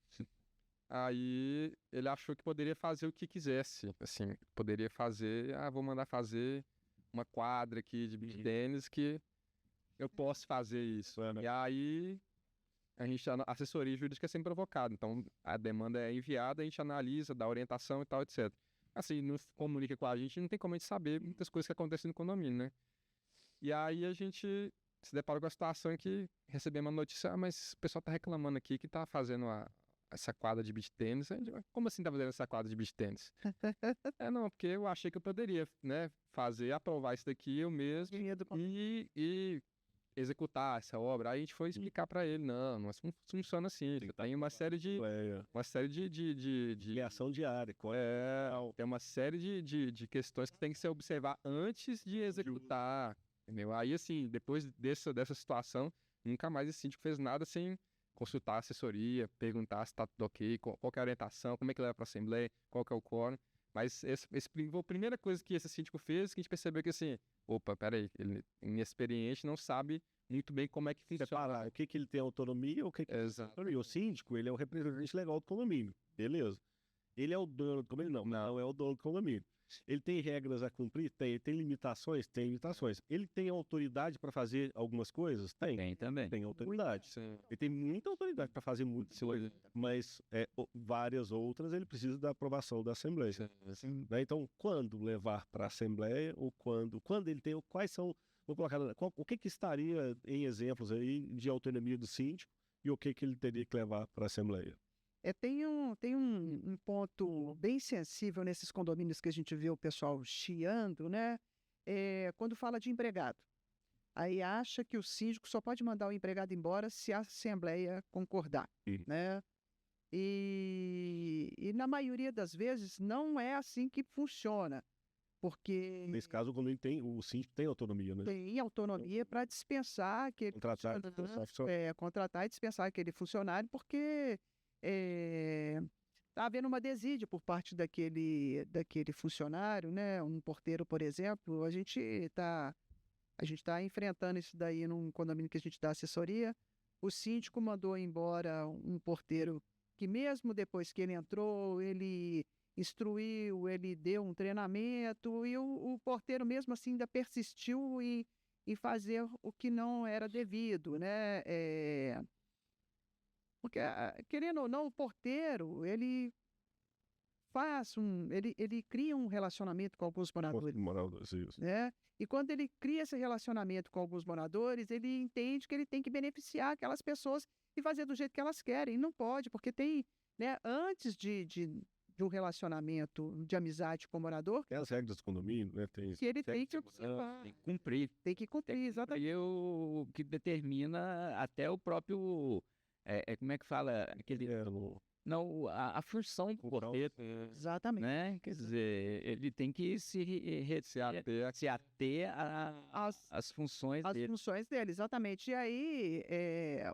aí ele achou que poderia fazer o que quisesse, assim, poderia fazer, vou mandar fazer uma quadra aqui de beach tênis que eu posso fazer isso. E aí a assessoria jurídica é sempre provocada, então a demanda é enviada, a gente analisa, dá orientação e tal, etc. Assim, não comunica com a gente, não tem como a gente saber muitas coisas que acontecem no condomínio, né? E aí a gente se depara com a situação em que recebemos uma notícia, mas o pessoal tá reclamando aqui que tá fazendo essa quadra de beach tênis. Como assim tá fazendo essa quadra de beach tênis? Não, porque eu achei que eu poderia, né, aprovar isso daqui eu mesmo e executar essa obra. Aí a gente foi explicar para ele, não funciona assim. Tem uma série de Ligação diária. Tem uma série de questões que tem que se observar antes de executar, entendeu? Aí, assim, depois dessa situação, nunca mais esse síndico fez nada sem consultar a assessoria, perguntar se tá tudo ok, qual que é a orientação, como é que leva para a Assembleia, qual que é o quórum. Mas a primeira coisa que esse síndico fez, que a gente percebeu que assim, opa, peraí, ele inexperiente, não sabe muito bem como é que funciona. Separar o que ele tem autonomia, o que ele tem autonomia. O síndico, ele é o representante legal do condomínio, beleza. Ele é o dono do condomínio? Não é o dono do condomínio. Ele tem regras a cumprir? Tem limitações? Tem limitações. Ele tem autoridade para fazer algumas coisas? Tem também. Tem autoridade. Ele tem muita autoridade para fazer muitas coisas, mas várias outras ele precisa da aprovação da Assembleia. Né? Então, quando levar para a Assembleia, ou quando ele tem, quais são, vou colocar, o que estaria em exemplos aí de autonomia do síndico e o que ele teria que levar para a Assembleia? Tem um ponto bem sensível nesses condomínios que a gente vê o pessoal chiando, né? Quando fala de empregado. Aí acha que o síndico só pode mandar o empregado embora se a Assembleia concordar, né? E na maioria das vezes não é assim que funciona. Porque nesse caso, o síndico tem autonomia, né? Tem autonomia para dispensar aquele contratar e dispensar aquele funcionário, porque está havendo uma desídia por parte daquele funcionário, né? Um porteiro, por exemplo. A gente tá enfrentando isso daí num condomínio que a gente dá assessoria. O síndico mandou embora um porteiro que mesmo depois que ele entrou, ele instruiu, ele deu um treinamento e o porteiro mesmo assim ainda persistiu em fazer o que não era devido, né? Porque, querendo ou não, o porteiro, ele cria um relacionamento com alguns moradores, Moradores, isso. né? E quando ele cria esse relacionamento com alguns moradores, ele entende que ele tem que beneficiar aquelas pessoas e fazer do jeito que elas querem. E não pode, porque tem, né, antes de um relacionamento de amizade com o morador, Tem as regras do condomínio, né? Tem que ele tem que Tem observar, que cumprir. tem que cumprir, exatamente. E o que determina até o próprio. Como é que fala? Aquele, não, a função do porteiro, Exatamente. né? Quer dizer, ele tem que se ater às funções As dele. funções dele, exatamente. E aí,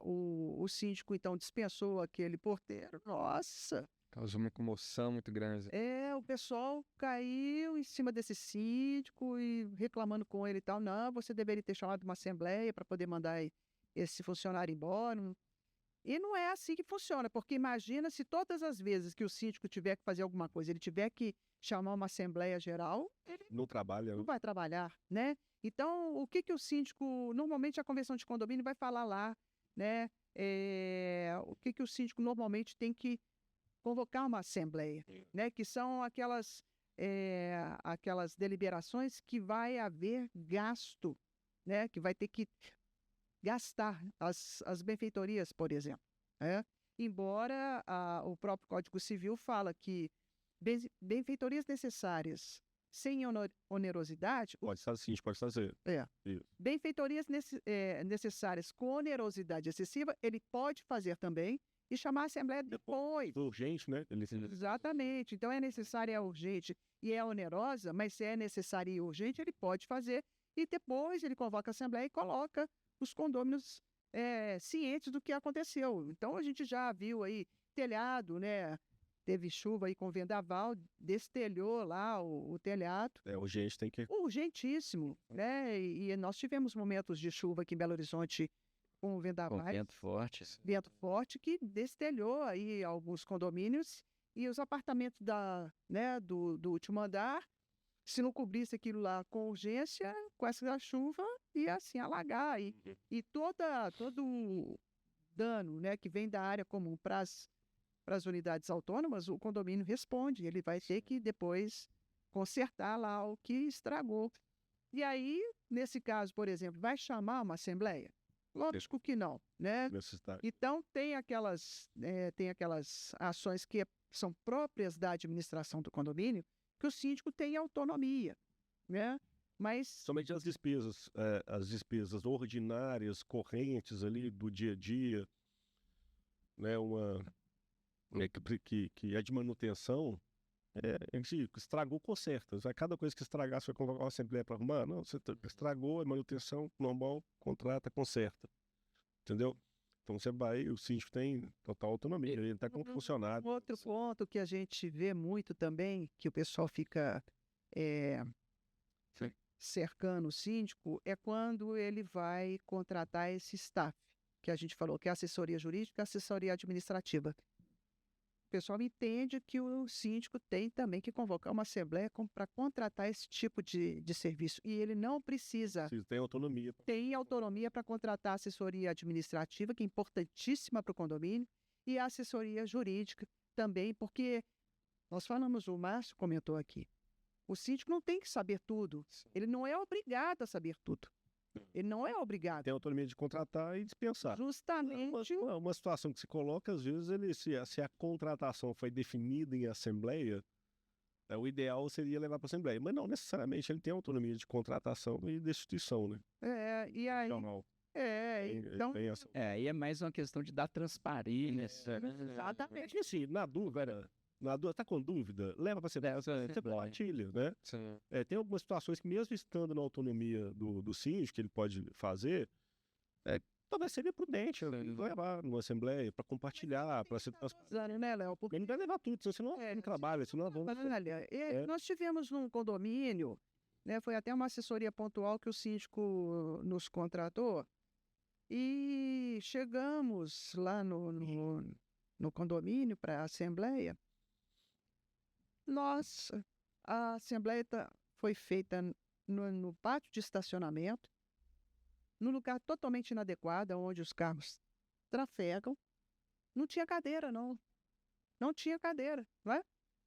o síndico, então, dispensou aquele porteiro. Nossa, Causou uma comoção muito grande. o pessoal caiu em cima desse síndico e reclamando com ele e tal. Não, você deveria ter chamado uma assembleia para poder mandar esse funcionário embora. E não é assim que funciona, porque imagina se todas as vezes que o síndico tiver que fazer alguma coisa, ele tiver que chamar uma assembleia geral, ele Não trabalha. não vai trabalhar, né? Então, o que o síndico, normalmente a convenção de condomínio vai falar lá, né? O que o síndico normalmente tem que convocar uma assembleia, né? Que são aquelas deliberações que vai haver gasto, né? Que vai ter que gastar as benfeitorias, por exemplo, né? Embora o próprio Código Civil fala que benfeitorias necessárias sem onerosidade, Pode estar sim, pode fazer. Isso. benfeitorias necessárias com onerosidade excessiva, ele pode fazer também e chamar a assembleia depois. Urgente, né? Exatamente. Então é necessária, é urgente e é onerosa, mas se é necessária e urgente, ele pode fazer e depois ele convoca a assembleia e coloca os condôminos cientes do que aconteceu. Então a gente já viu aí telhado, né? Teve chuva aí com vendaval, destelhou lá o telhado. Urgente, tem que. Urgentíssimo, né? E nós tivemos momentos de chuva aqui em Belo Horizonte com vendaval. Com vento forte. Vento forte que destelhou aí alguns condomínios e os apartamentos do último andar, se não cobrisse aquilo lá com urgência, com essa chuva, ia assim alagar. E todo o dano, né, que vem da área comum para as unidades autônomas, o condomínio responde. Ele vai ter que depois consertar lá o que estragou. E aí, nesse caso, por exemplo, vai chamar uma assembleia? Lógico que não, né? Então, tem aquelas ações que são próprias da administração do condomínio, que o síndico tem autonomia, né? Mas somente as despesas ordinárias, correntes ali do dia a dia, né? Que é de manutenção, estragou, conserta. Cada coisa que estragar, você vai convocar uma assembleia para arrumar? Não, você estragou, é manutenção normal, contrata, conserta. Entendeu? Então você vai, o síndico tem total autonomia, ele está como funcionário. Um outro ponto que a gente vê muito também, que o pessoal fica cercando o síndico, é quando ele vai contratar esse staff, que a gente falou, que é assessoria jurídica e assessoria administrativa. O pessoal entende que o síndico tem também que convocar uma assembleia para contratar esse tipo de serviço. E ele não precisa. Tem autonomia. Tem autonomia para contratar a assessoria administrativa, que é importantíssima para o condomínio, e a assessoria jurídica também, porque nós falamos, o Márcio comentou aqui, o síndico não tem que saber tudo. Ele não é obrigado a saber tudo. Ele não é obrigado. Tem autonomia de contratar e dispensar. Justamente. Uma situação que se coloca, às vezes, se a contratação foi definida em assembleia, o ideal seria levar para a assembleia. Mas não necessariamente ele tem autonomia de contratação e destituição, né? E aí... então... Aí é mais uma questão de dar transparência. Exatamente. Assim, na dúvida, tá com dúvida? Leva para você compartilha, né? Sim. Tem algumas situações que, mesmo estando na autonomia do síndico, que ele pode fazer, talvez seria prudente levar numa assembleia para compartilhar, para ser transparente. Né, Léo? Porque Ele não vai levar tudo, senão você não trabalha, senão não olha, nós tivemos num condomínio, né, foi até uma assessoria pontual que o síndico nos contratou, e chegamos lá no condomínio para a assembleia. Nossa, a assembleia foi feita no pátio de estacionamento, num lugar totalmente inadequado, onde os carros trafegam. Não tinha cadeira, não. Não tinha cadeira, não é?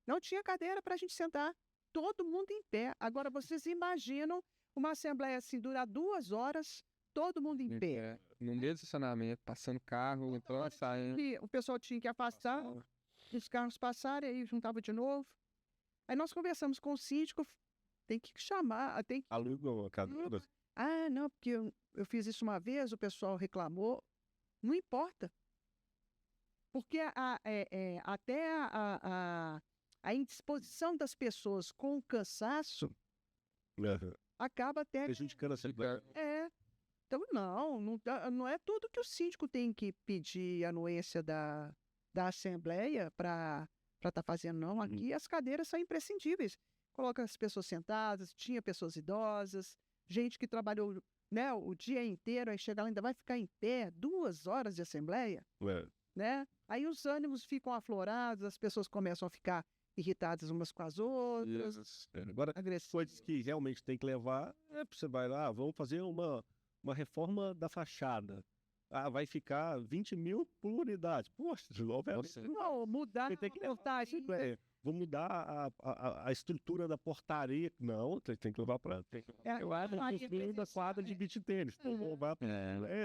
Não tinha cadeira para a gente sentar. Todo mundo em pé. Agora, vocês imaginam uma assembleia assim, durar 2 horas, todo mundo em pé. No meio do estacionamento, passando carro, entrando, saindo. E o pessoal tinha que afastar, os carros passarem, aí juntava de novo. Aí nós conversamos com o síndico, tem que chamar, tem que... Alugam a cadeira. Ah, não, porque eu fiz isso uma vez, o pessoal reclamou. Não importa. Porque até a indisposição das pessoas com o cansaço acaba até... Prejudicando a assembleia. Então, não é tudo que o síndico tem que pedir anuência da Assembleia para estar fazendo, não. Aqui as cadeiras são imprescindíveis. Coloca as pessoas sentadas, tinha pessoas idosas, gente que trabalhou, né, o dia inteiro, aí chega lá ainda vai ficar em pé 2 horas de Assembleia, né? Aí os ânimos ficam aflorados, as pessoas começam a ficar irritadas umas com as outras. Agora, coisas que realmente tem que levar, você vai lá, vamos fazer uma reforma da fachada. Vai ficar 20 mil por unidade. Poxa, não, mudar. Você tem que levar isso. Vou mudar a estrutura da portaria. Não, tem que levar para... Eu acho que da quadra de beach tênis.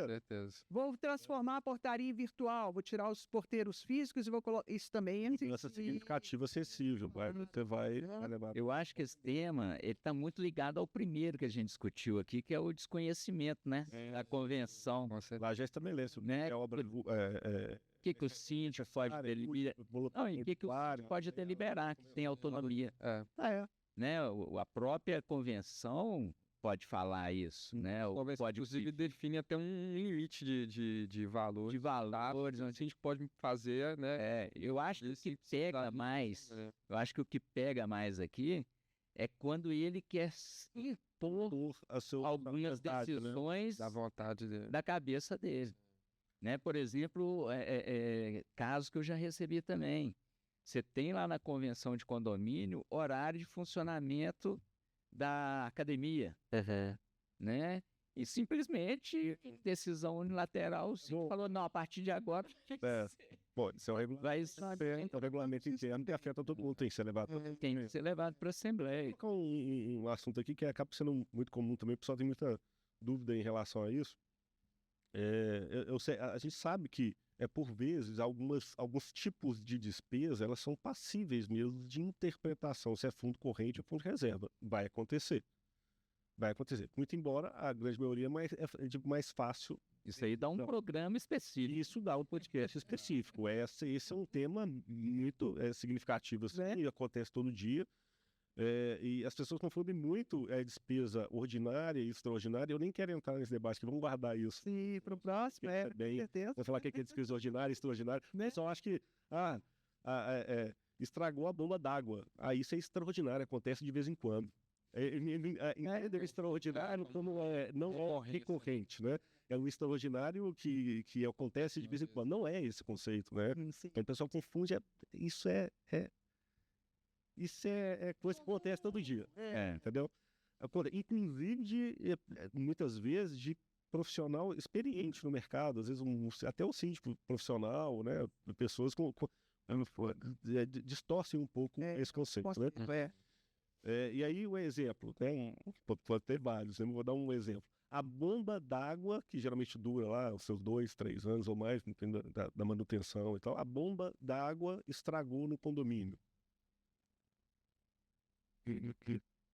Certeza. Vou transformar a portaria em virtual, vou tirar os porteiros físicos e vou colocar... Isso também é... Mudança significativa, acessível. Você vai levar... Eu acho que esse tema está muito ligado ao primeiro que a gente discutiu aqui, que é o desconhecimento, né? Da convenção. Lá já estabelece, né? É obra... O que o síndico pode deliberar? Não, e o que o síndico pode deliberar, que tem autonomia. Né? A própria convenção pode falar isso, né? Pode, inclusive, define até um limite de valor. De valores. O síndico pode fazer, né? Eu acho que o que pega mais, eu acho que o que pega mais aqui é quando ele quer impor algumas decisões da vontade dele, da cabeça dele. Né? Por exemplo, casos que eu já recebi também. Você tem lá na convenção de condomínio horário de funcionamento da academia. Né? E simplesmente, decisão unilateral, o síndico falou, não, a partir de agora... Bom, isso é o regulamento interno que afeta todo mundo, tem que ser levado. Tem que ser levado para a Assembleia. Um assunto aqui que acaba sendo muito comum também, o pessoal tem muita dúvida em relação a isso. A gente sabe que, por vezes, alguns tipos de despesa, elas são passíveis mesmo de interpretação, se é fundo corrente ou fundo de reserva. Vai acontecer. Muito embora a grande maioria é mais fácil. Isso aí dá um programa específico. Isso dá um podcast específico. Esse é um tema muito significativo, assim, acontece todo dia. E as pessoas confundem muito despesa ordinária e extraordinária. Eu nem quero entrar nesse debate, que vamos guardar isso. Sim, para o próximo, com certeza. Vou falar que é despesa ordinária e extraordinária. Só acho que estragou a bomba d'água. Isso é extraordinário, acontece de vez em quando. Extraordinário não é recorrente, né? É um extraordinário que acontece de vez em quando. Não é esse conceito, né? O pessoal confunde. Isso é coisa que acontece todo dia. Entendeu? Inclusive, muitas vezes, de profissional experiente no mercado, às vezes até o síndico profissional, né? Pessoas distorcem um pouco esse conceito. Né? E aí o exemplo, pode ter vários, eu vou dar um exemplo. A bomba d'água, que geralmente dura lá os seus 2, 3 anos ou mais, dependendo da manutenção e tal, a bomba d'água estragou no condomínio.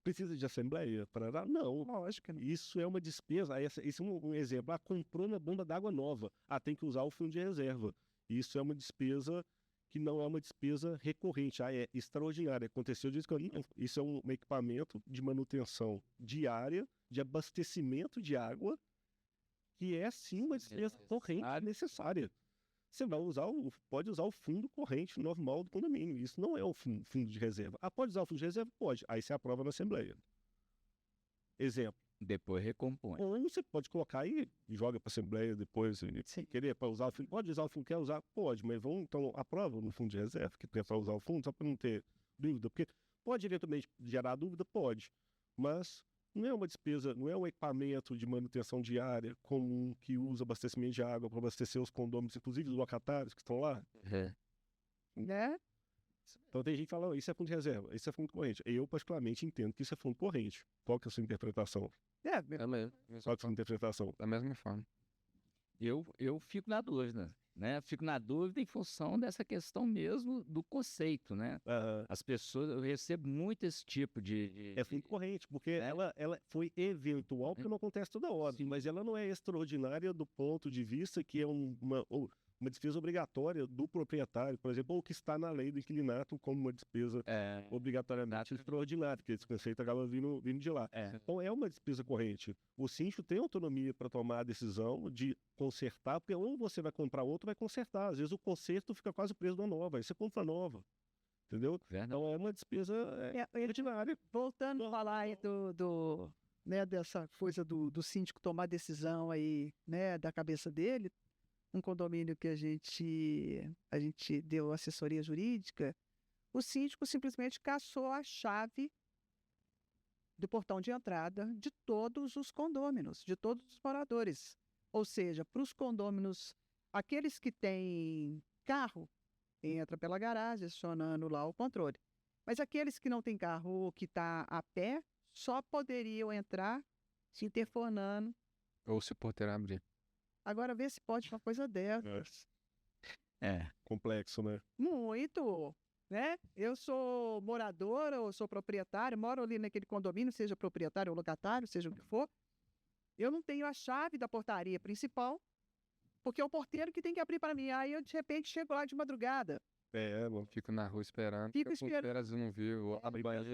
Precisa de assembleia para... Não, lógico. Isso é uma despesa. Esse é um exemplo. Comprou uma bomba d'água nova. Tem que usar o fundo de reserva. Isso é uma despesa que não é uma despesa recorrente. É extraordinária. Aconteceu disso. Isso é um equipamento de manutenção diária, de abastecimento de água, que é sim uma despesa corrente necessária. Você pode usar o fundo corrente normal do condomínio. Isso não é um fundo de reserva. Ah, pode usar o fundo de reserva? Pode. Aí você aprova na Assembleia. Exemplo. Depois recompõe. Ou você pode colocar aí e joga para a Assembleia depois. Se querer para usar o fundo, pode usar o fundo, quer usar? Pode, mas vamos então aprova no fundo de reserva, que é para usar o fundo, só para não ter dúvida. Porque pode eventualmente gerar dúvida? Pode. Mas não é uma despesa, não é um equipamento de manutenção diária comum que usa abastecimento de água para abastecer os condôminos, inclusive os locatários que estão lá. Né? Então tem gente que fala, "Oh, isso é fundo de reserva, isso é fundo corrente." Eu, particularmente, entendo que isso é fundo corrente. Qual que é a sua interpretação? É mesmo. Qual que é a sua interpretação? Da mesma forma. Eu fico na dúvida, né? Fico na dúvida em função dessa questão mesmo do conceito, né? As pessoas, eu recebo muito esse tipo de É fundo corrente, porque ela foi eventual, porque não acontece toda hora. Mas ela não é extraordinária do ponto de vista que é uma despesa obrigatória do proprietário, por exemplo, ou que está na lei do inquilinato como uma despesa obrigatoriamente extraordinária, porque esse conceito acaba vindo de lá. Então é uma despesa corrente. O síndico tem autonomia para tomar a decisão de consertar, porque ou você vai comprar outro, vai consertar. Às vezes o conserto fica quase preso na nova, aí você compra nova. Entendeu? Então é uma despesa ordinária. Voltando a falar aí né, dessa coisa do síndico tomar decisão aí, né, da cabeça dele, um condomínio que a gente deu assessoria jurídica, o síndico simplesmente cassou a chave do portão de entrada de todos os condôminos, de todos os moradores. Ou seja, para os condôminos, aqueles que têm carro, entra pela garagem, acionando lá o controle. Mas aqueles que não têm carro ou que está a pé, só poderiam entrar se interfonando. Ou se o porteiro abrir. Agora, vê se pode uma coisa dessas. Complexo, né? Muito, né? Eu sou moradora ou sou proprietário, moro ali naquele condomínio, seja proprietário ou locatário, seja o que for. Eu não tenho a chave da portaria principal, porque é o porteiro que tem que abrir para mim. Aí eu, de repente, chego lá de madrugada. Mano. Fico na rua esperando. Fico esperando. Às vezes não viu. Abre banheiro.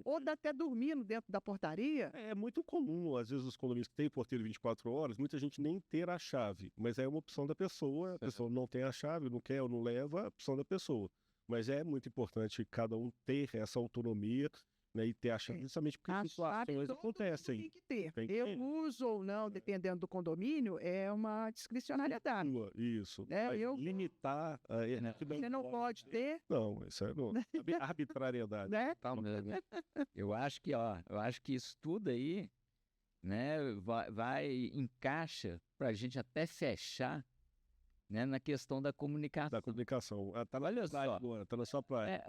Ou dá até dormindo dentro da portaria. É muito comum, às vezes, os condomínios que têm porteiro 24 horas, muita gente nem ter a chave. Mas é uma opção da pessoa. A pessoa não tem a chave, não quer ou não leva, é a opção da pessoa. Mas é muito importante cada um ter essa autonomia, né, e ter a chave, justamente porque situações acontecem. Tem que ter. Tem que Eu ter. uso ou não, dependendo do condomínio, é uma discricionariedade. Isso. É, Mas eu- limitar. Você não pode ter, Não, isso é arbitrariedade. né? Tá mesmo. Eu acho que isso tudo aí, né, encaixa para a gente até fechar, né, na questão da comunicação. Da comunicação. Tá na Olha praia só. agora, tá na sua praia.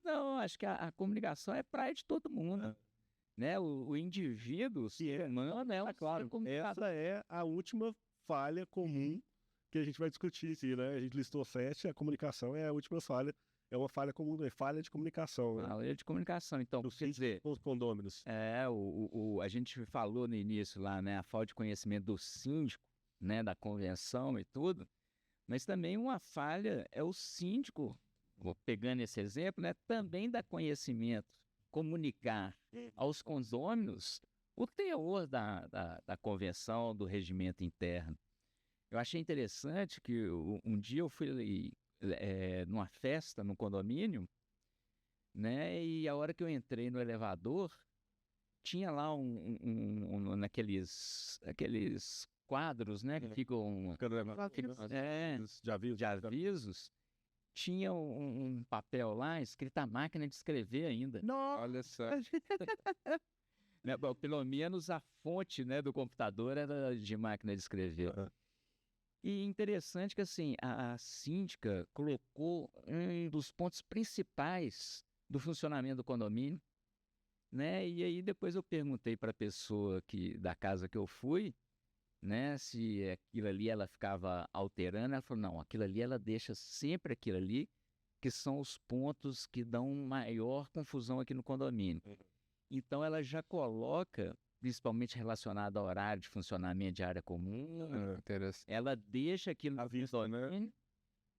Não, acho que a comunicação é praia de todo mundo. Né? O indivíduo, o ser humano, é um ser comunicador. Essa é a última falha comum que a gente vai discutir aqui, né? A gente listou 7, a comunicação é a última falha. É uma falha comum, é falha de comunicação. Né? Falha de comunicação. Então, quer dizer, Com os condôminos. a gente falou no início lá, né, a falta de conhecimento do síndico, né, da convenção e tudo, mas também uma falha é o síndico, pegando esse exemplo, né, também dá conhecimento, comunicar aos condôminos o teor da convenção, do regimento interno. Eu achei interessante que um dia eu fui numa festa no condomínio, né, e a hora que eu entrei no elevador, tinha lá aqueles quadros, né, que ficam de avisos, tinha um papel lá escrito a máquina de escrever ainda. Nossa, Olha só. Né, pelo menos a fonte, né, do computador era de máquina de escrever. E interessante que assim, a síndica colocou um dos pontos principais do funcionamento do condomínio, né? E aí depois eu perguntei para a pessoa da casa que eu fui, né, se aquilo ali ela ficava alterando. Ela falou, não, aquilo ali ela deixa sempre aquilo ali, que são os pontos que dão maior confusão aqui no condomínio. Então ela já coloca, principalmente relacionado ao horário de funcionamento de área comum, Interessante. ela deixa aquilo no vista, né? condomínio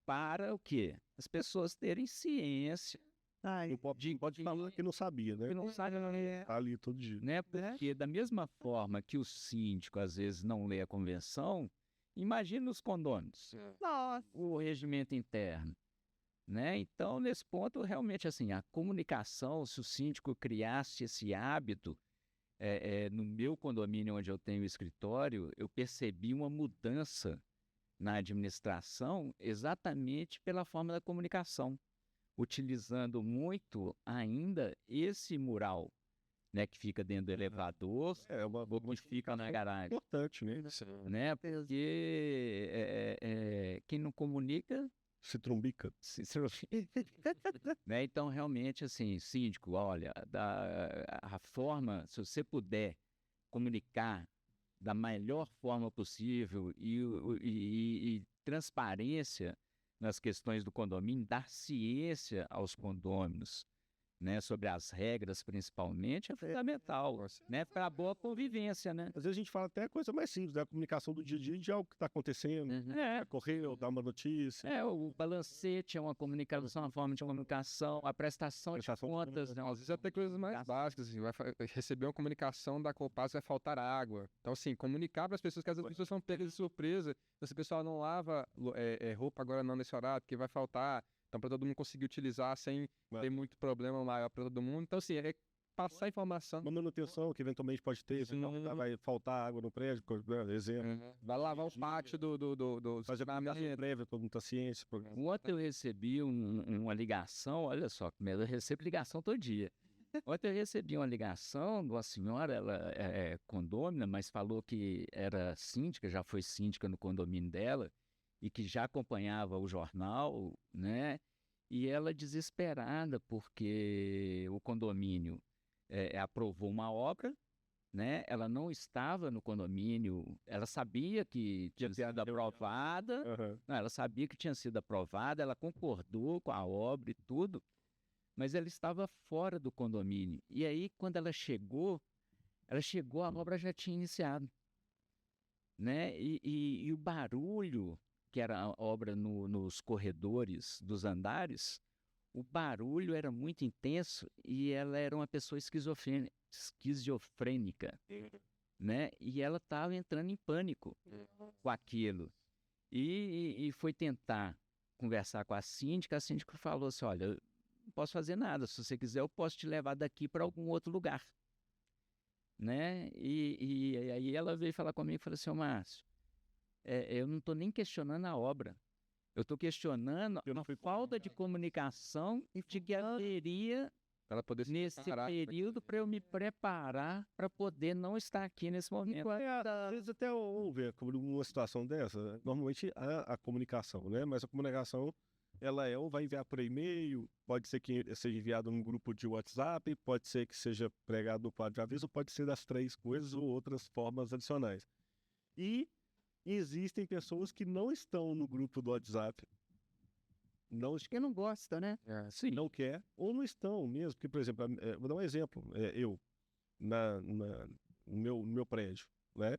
para o quê? As pessoas terem ciência Ai, Não pode falar que não sabia, né? Porque não sabe ler, Tá ali todo dia. né? Porque da mesma forma que o síndico às vezes não lê a convenção, imagina os condôminos, nossa, o regimento interno, né? Então, nesse ponto, realmente, assim, a comunicação, se o síndico criasse esse hábito, no meu condomínio onde eu tenho escritório, eu percebi uma mudança na administração exatamente pela forma da comunicação, utilizando muito ainda esse mural, né, que fica dentro do elevador, É uma ou que fica na garagem, importante, né? né? Porque quem não comunica Se trumbica. né? Então, realmente, assim, síndico, olha, a forma, se você puder comunicar da melhor forma possível e transparência nas questões do condomínio, dar ciência aos condôminos, né, sobre as regras principalmente, é fundamental, né, para a boa convivência, né? Às vezes a gente fala até coisa mais simples, da comunicação do dia a dia de algo que está acontecendo. Correu, dar uma notícia. O balancete é uma comunicação, uma forma de comunicação, a prestação de Prestação de contas, né? Às vezes até coisas mais básicas, assim, receber uma comunicação da Copasa vai faltar água. Então, assim, comunicar para as pessoas que às vezes as pessoas são pegas de surpresa. Se o pessoal não lava roupa agora não nesse horário, porque vai faltar. Então, para todo mundo conseguir utilizar sem ter muito problema maior para todo mundo. Então, assim, passar informação. Uma manutenção que eventualmente pode ter, vai faltar água no prédio, né, exemplo. Vai lavar os pátios do Fazer comunicação prévia com muita ciência. Ontem eu recebi uma ligação, olha só, eu recebo ligação todo dia. Ontem eu recebi uma ligação de uma senhora, ela é condômina, mas falou que era síndica, já foi síndica no condomínio dela, e que já acompanhava o jornal, né? E ela desesperada porque o condomínio aprovou uma obra, né? Ela não estava no condomínio, ela sabia que tinha sido aprovada, não, ela sabia que tinha sido aprovada, ela concordou com a obra e tudo, mas ela estava fora do condomínio. E aí, quando ela chegou, a obra já tinha iniciado, né? E o barulho, que era a obra nos corredores dos andares, o barulho era muito intenso e ela era uma pessoa esquizofrênica, né? E ela estava entrando em pânico com aquilo. E foi tentar conversar com a síndica falou assim, olha, eu não posso fazer nada, se você quiser eu posso te levar daqui para algum outro lugar, né? E aí ela veio falar comigo e falou assim, Márcio, eu não estou nem questionando a obra, eu estou questionando a falta de comunicação de que haveria Ela poder se nesse preparar. período para eu me preparar para poder não estar aqui nesse momento. Às vezes até houve uma situação dessa, normalmente a comunicação, né? Mas a comunicação, ela ou vai enviar por e-mail, pode ser que seja enviado num grupo de WhatsApp, pode ser que seja pregado no quadro de aviso, pode ser das três coisas ou outras formas adicionais. E existem pessoas que não estão no grupo do WhatsApp, porque não gosta, né? Sim. não quer, ou não estão mesmo. Porque, por exemplo, vou dar um exemplo. Eu, no meu prédio, né?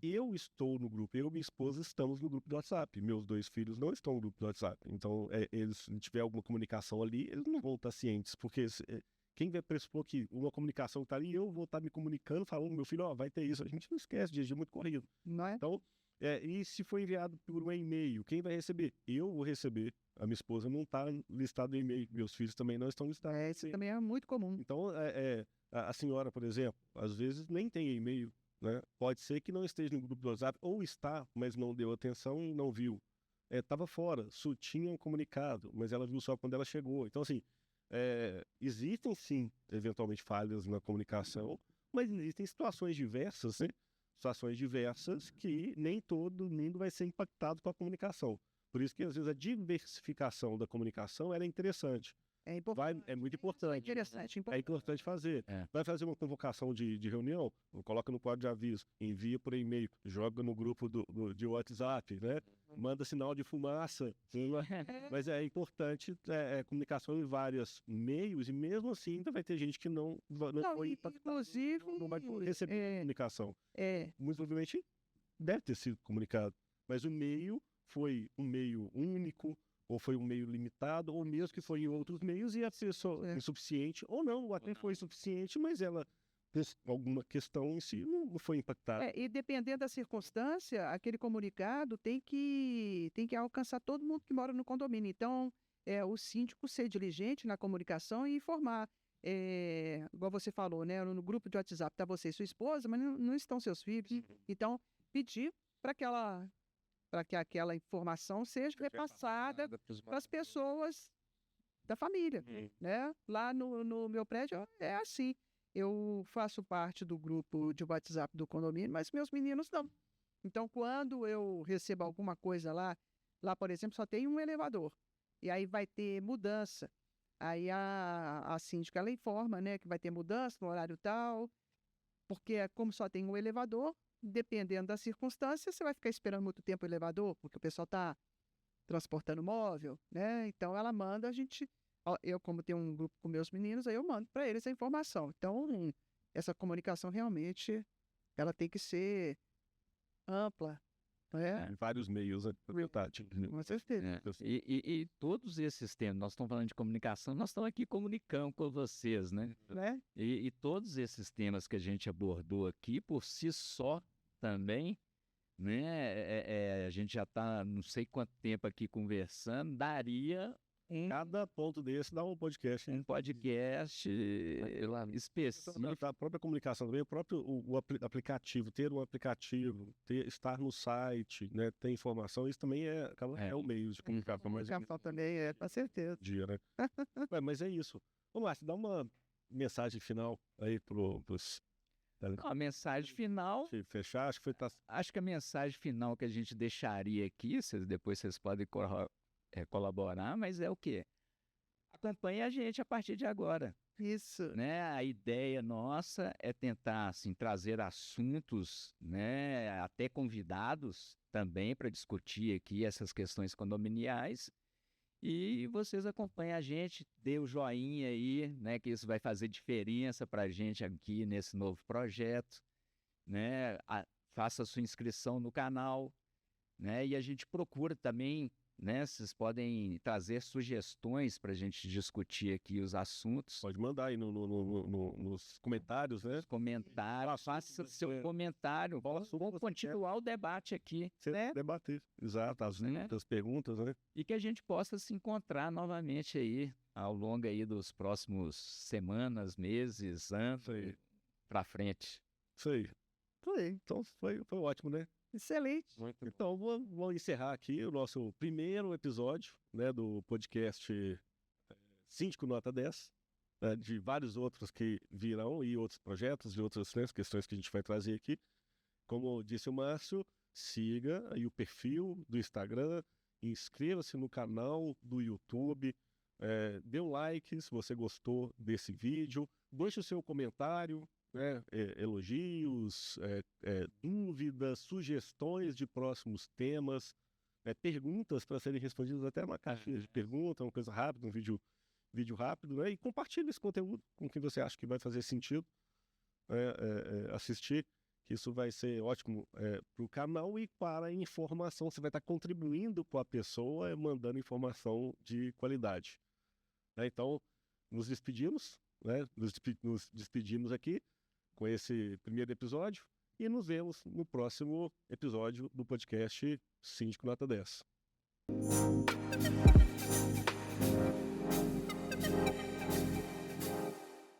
Eu estou no grupo, eu e minha esposa estamos no grupo do WhatsApp. Meus 2 filhos não estão no grupo do WhatsApp. Então, se tiver alguma comunicação ali, eles não vão estar cientes, porque quem vai pressupor que uma comunicação está ali, eu vou estar me comunicando, falando, meu filho, vai ter isso. A gente não esquece, dia a dia é muito corrido. Não é? Então, e se for enviado por um e-mail, quem vai receber? Eu vou receber. A minha esposa não está listada no e-mail, meus filhos também não estão listados. Isso também é muito comum. Então, a senhora, por exemplo, às vezes nem tem e-mail, né? Pode ser que não esteja no grupo do WhatsApp, ou está, mas não deu atenção e não viu. Estava fora, tinha um comunicado, mas ela viu só quando ela chegou. Então, assim, existem sim, eventualmente, falhas na comunicação, mas existem situações diversas, né? Situações diversas que nem todo mundo vai ser impactado com a comunicação. Por isso que, às vezes, a diversificação da comunicação era interessante. É importante. É muito importante. Interessante, É importante fazer. Vai fazer uma convocação de reunião, coloca no quadro de aviso, envia por e-mail, joga no grupo de WhatsApp, né? Manda sinal de fumaça. Mas é importante comunicação em vários meios, e mesmo assim ainda vai ter gente que não foi impactado, inclusive, não vai receber comunicação. Muito provavelmente deve ter sido comunicado, mas o meio foi um meio único, ou foi um meio limitado, ou mesmo que foi em outros meios e a pessoa insuficiente, ou não, ou até foi suficiente, mas ela, alguma questão em si, não foi impactada. E dependendo da circunstância, aquele comunicado tem que alcançar todo mundo que mora no condomínio. Então, o síndico ser diligente na comunicação e informar. Igual você falou, né? No grupo de WhatsApp está você e sua esposa, mas não estão seus filhos. Então, pedir para que aquela informação seja repassada para as pessoas da família, né? Lá no meu prédio é assim. Eu faço parte do grupo de WhatsApp do condomínio, mas meus meninos não. Então, quando eu recebo alguma coisa lá, por exemplo, só tem um elevador. E aí vai ter mudança. Aí a síndica, ela informa, né, que vai ter mudança no horário tal, porque como só tem um elevador, dependendo da circunstância, você vai ficar esperando muito tempo o elevador, porque o pessoal está transportando móvel, né? Então, ela manda eu, como tenho um grupo com meus meninos, aí eu mando para eles a informação. Então, essa comunicação realmente, ela tem que ser ampla, né? Em vários meios, é verdade. Com certeza. E todos esses temas, nós estamos falando de comunicação, nós estamos aqui comunicando com vocês, né? E todos esses temas que a gente abordou aqui, por si só também, né? A gente já está não sei quanto tempo aqui conversando, daria cada ponto desse dá um podcast. Um podcast específico. A própria comunicação também, o aplicativo, ter um aplicativo, estar no site, né, ter informação, isso também é o meio de comunicação. Comunicação também com certeza. Dia, né? Mas é isso. Ô, Márcio, dá uma mensagem final aí pros... A mensagem final... Se fechar, acho que a mensagem final que a gente deixaria aqui, depois vocês podem colaborar, mas é o quê? Acompanhe a gente a partir de agora. Isso. Né? A ideia nossa é tentar assim, trazer assuntos, né? Até convidados também para discutir aqui essas questões condominiais. E vocês acompanhem a gente, dê o joinha aí, né? Que isso vai fazer diferença para a gente aqui nesse novo projeto. Né? Faça a sua inscrição no canal, né? E a gente procura também, né? Vocês podem trazer sugestões para a gente discutir aqui os assuntos. Pode mandar aí nos comentários, né? Faça seu comentário. Vamos continuar o debate aqui. Né? Debater, exato, as perguntas, né? E que a gente possa se encontrar novamente aí, ao longo aí dos próximos semanas, meses, anos, para frente. Isso aí. Então foi ótimo, né? Excelente. Então, vou encerrar aqui o nosso primeiro episódio, né, do podcast Síndico Nota 10, né, de vários outros que virão e outros projetos e outras, né, questões que a gente vai trazer aqui. Como disse o Márcio, siga aí o perfil do Instagram, inscreva-se no canal do YouTube, dê um like se você gostou desse vídeo, deixe o seu comentário, né, elogios, dúvidas, sugestões de próximos temas, perguntas para serem respondidas, até uma caixinha de pergunta, uma coisa rápida, um vídeo rápido, né, e compartilhe esse conteúdo com quem você acha que vai fazer sentido assistir, que isso vai ser ótimo para o canal e para a informação. Você vai estar contribuindo com a pessoa, mandando informação de qualidade. Então, nos despedimos, né, nos despedimos aqui com esse primeiro episódio e nos vemos no próximo episódio do podcast Síndico Nota 10.